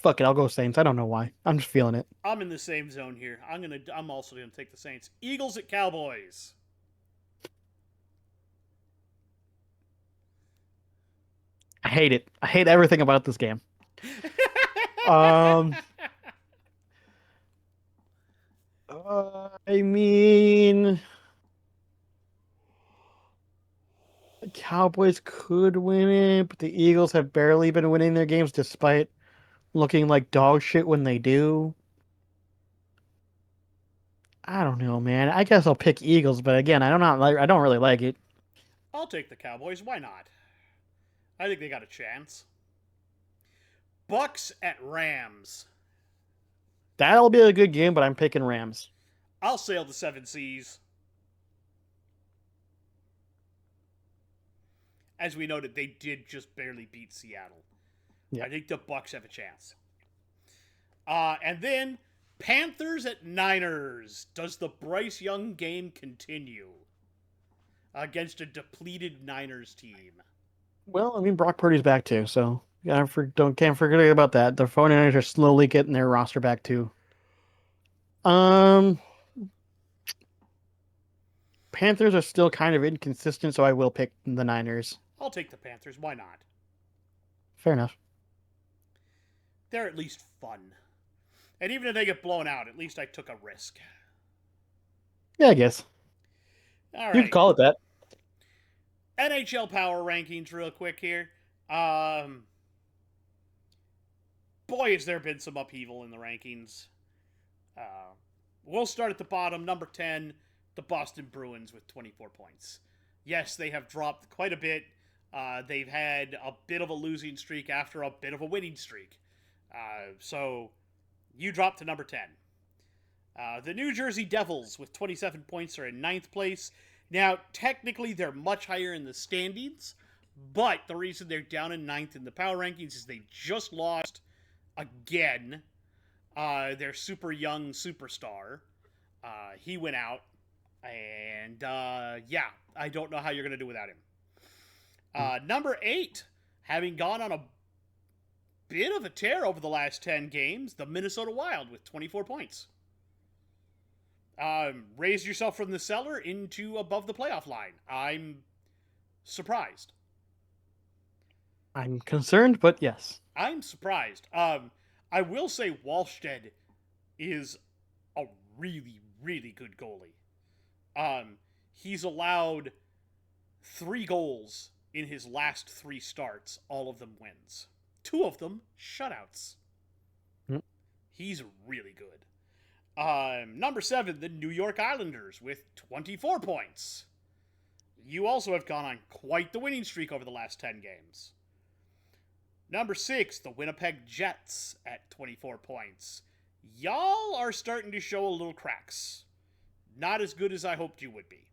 Fuck it, I'll go Saints. I don't know why. I'm just feeling it. I'm in the same zone here. I'm also gonna take the Saints. Eagles at Cowboys. I hate it. I hate everything about this game. Um, I mean, the Cowboys could win it, but the Eagles have barely been winning their games despite looking like dog shit when they do. I don't know, man. I guess I'll pick Eagles, but again, I don't really like it. I'll take the Cowboys. Why not? I think they got a chance. Bucks at Rams. That'll be a good game, but I'm picking Rams. I'll sail the 7 seas. As we noted, they did just barely beat Seattle. Yeah. I think the Bucks have a chance. And then Panthers at Niners. Does the Bryce Young game continue against a depleted Niners team? Well, I mean, Brock Purdy's back too, so can't forget about that. The 49ers are slowly getting their roster back too. Panthers are still kind of inconsistent, so I will pick the Niners. I'll take the Panthers. Why not? Fair enough. They're at least fun. And even if they get blown out, at least I took a risk. Yeah, I guess. All You right. could call it that. NHL power rankings real quick here. Boy, has there been some upheaval in the rankings. We'll start at the bottom. Number 10, the Boston Bruins with 24 points. Yes, they have dropped quite a bit. They've had a bit of a losing streak after a bit of a winning streak. So you dropped to number 10. The New Jersey Devils with 27 points are in ninth place. Now, technically, they're much higher in the standings, But the reason they're down in 9th in the power rankings is they just lost again. Their super young superstar. He went out. And yeah, I don't know how you're going to do without him. Number 8, having gone on a bit of a tear over the last 10 games, the Minnesota Wild with 24 points. Raised yourself from the cellar into above the playoff line. I'm surprised. I'm concerned, but yes. I'm surprised. I will say Wallstead is a really, really good goalie. He's allowed 3 goals in his last 3 starts, all of them wins. 2 of them shutouts. He's really good. Number 7, the New York Islanders with 24 points. You also have gone on quite the winning streak over the last 10 games. Number 6, the Winnipeg Jets at 24 points. Y'all are starting to show a little cracks. Not as good as I hoped you would be.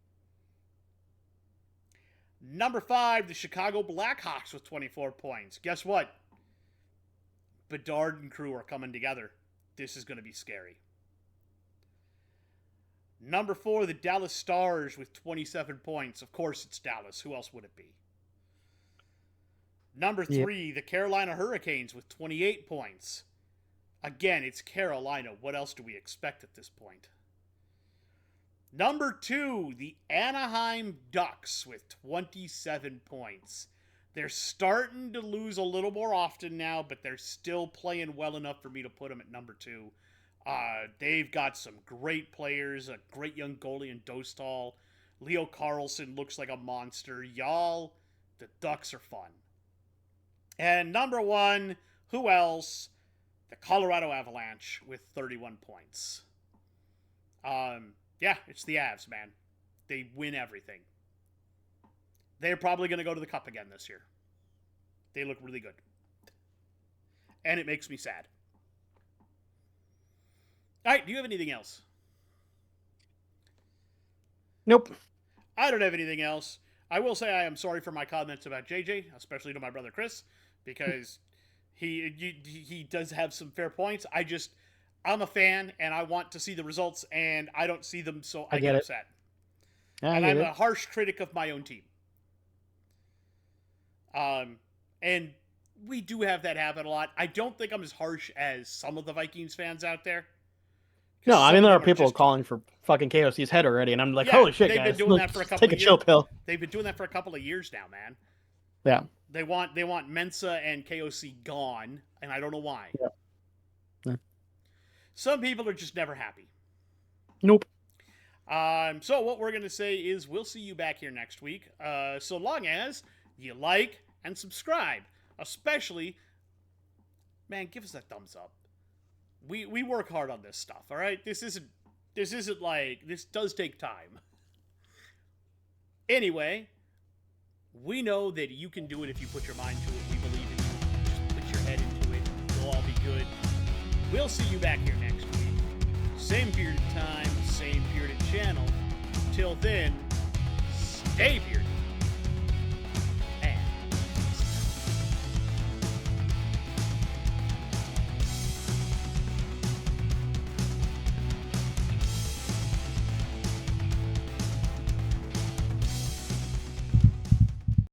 Number 5, the Chicago Blackhawks with 24 points. Guess what? Bedard and crew are coming together. This is going to be scary. Number 4, the Dallas Stars with 27 points. Of course it's Dallas. Who else would it be? Number 3, the Carolina Hurricanes with 28 points. Again, it's Carolina. What else do we expect at this point? Number 2, the Anaheim Ducks with 27 points. They're starting to lose a little more often now, but they're still playing well enough for me to put them at number 2. They've got some great players, a great young goalie in Dostal. Leo Carlson looks like a monster. Y'all, the Ducks are fun. And number 1, who else? The Colorado Avalanche with 31 points. Yeah, it's the Avs, man. They win everything. They're probably going to go to the Cup again this year. They look really good. And it makes me sad. All right, do you have anything else? Nope. I don't have anything else. I will say I am sorry for my comments about JJ, especially to my brother Chris, because he does have some fair points. I'm a fan, and I want to see the results, and I don't see them, so I get upset. And I'm a harsh critic of my own team. And we do have that habit a lot. I don't think I'm as harsh as some of the Vikings fans out there. No, I mean, there are people calling for fucking KOC's head already, and I'm like, holy shit, they've guys. Been doing that for a couple take of a years. Chill pill. They've been doing that for a couple of years now, man. Yeah. They want Mensa and KOC gone, and I don't know why. Yeah. Some people are just never happy. Nope. So what we're going to say is we'll see you back here next week, so long as you like and subscribe. Especially, man, give us that thumbs up. We work hard on this stuff, all right? This isn't like, this does take time. Anyway, we know that you can do it if you put your mind to it. We believe in you. Just put your head into it. You'll all be good. We'll see you back here next week. Same period of time, same period of channel. Till then, stay bearded.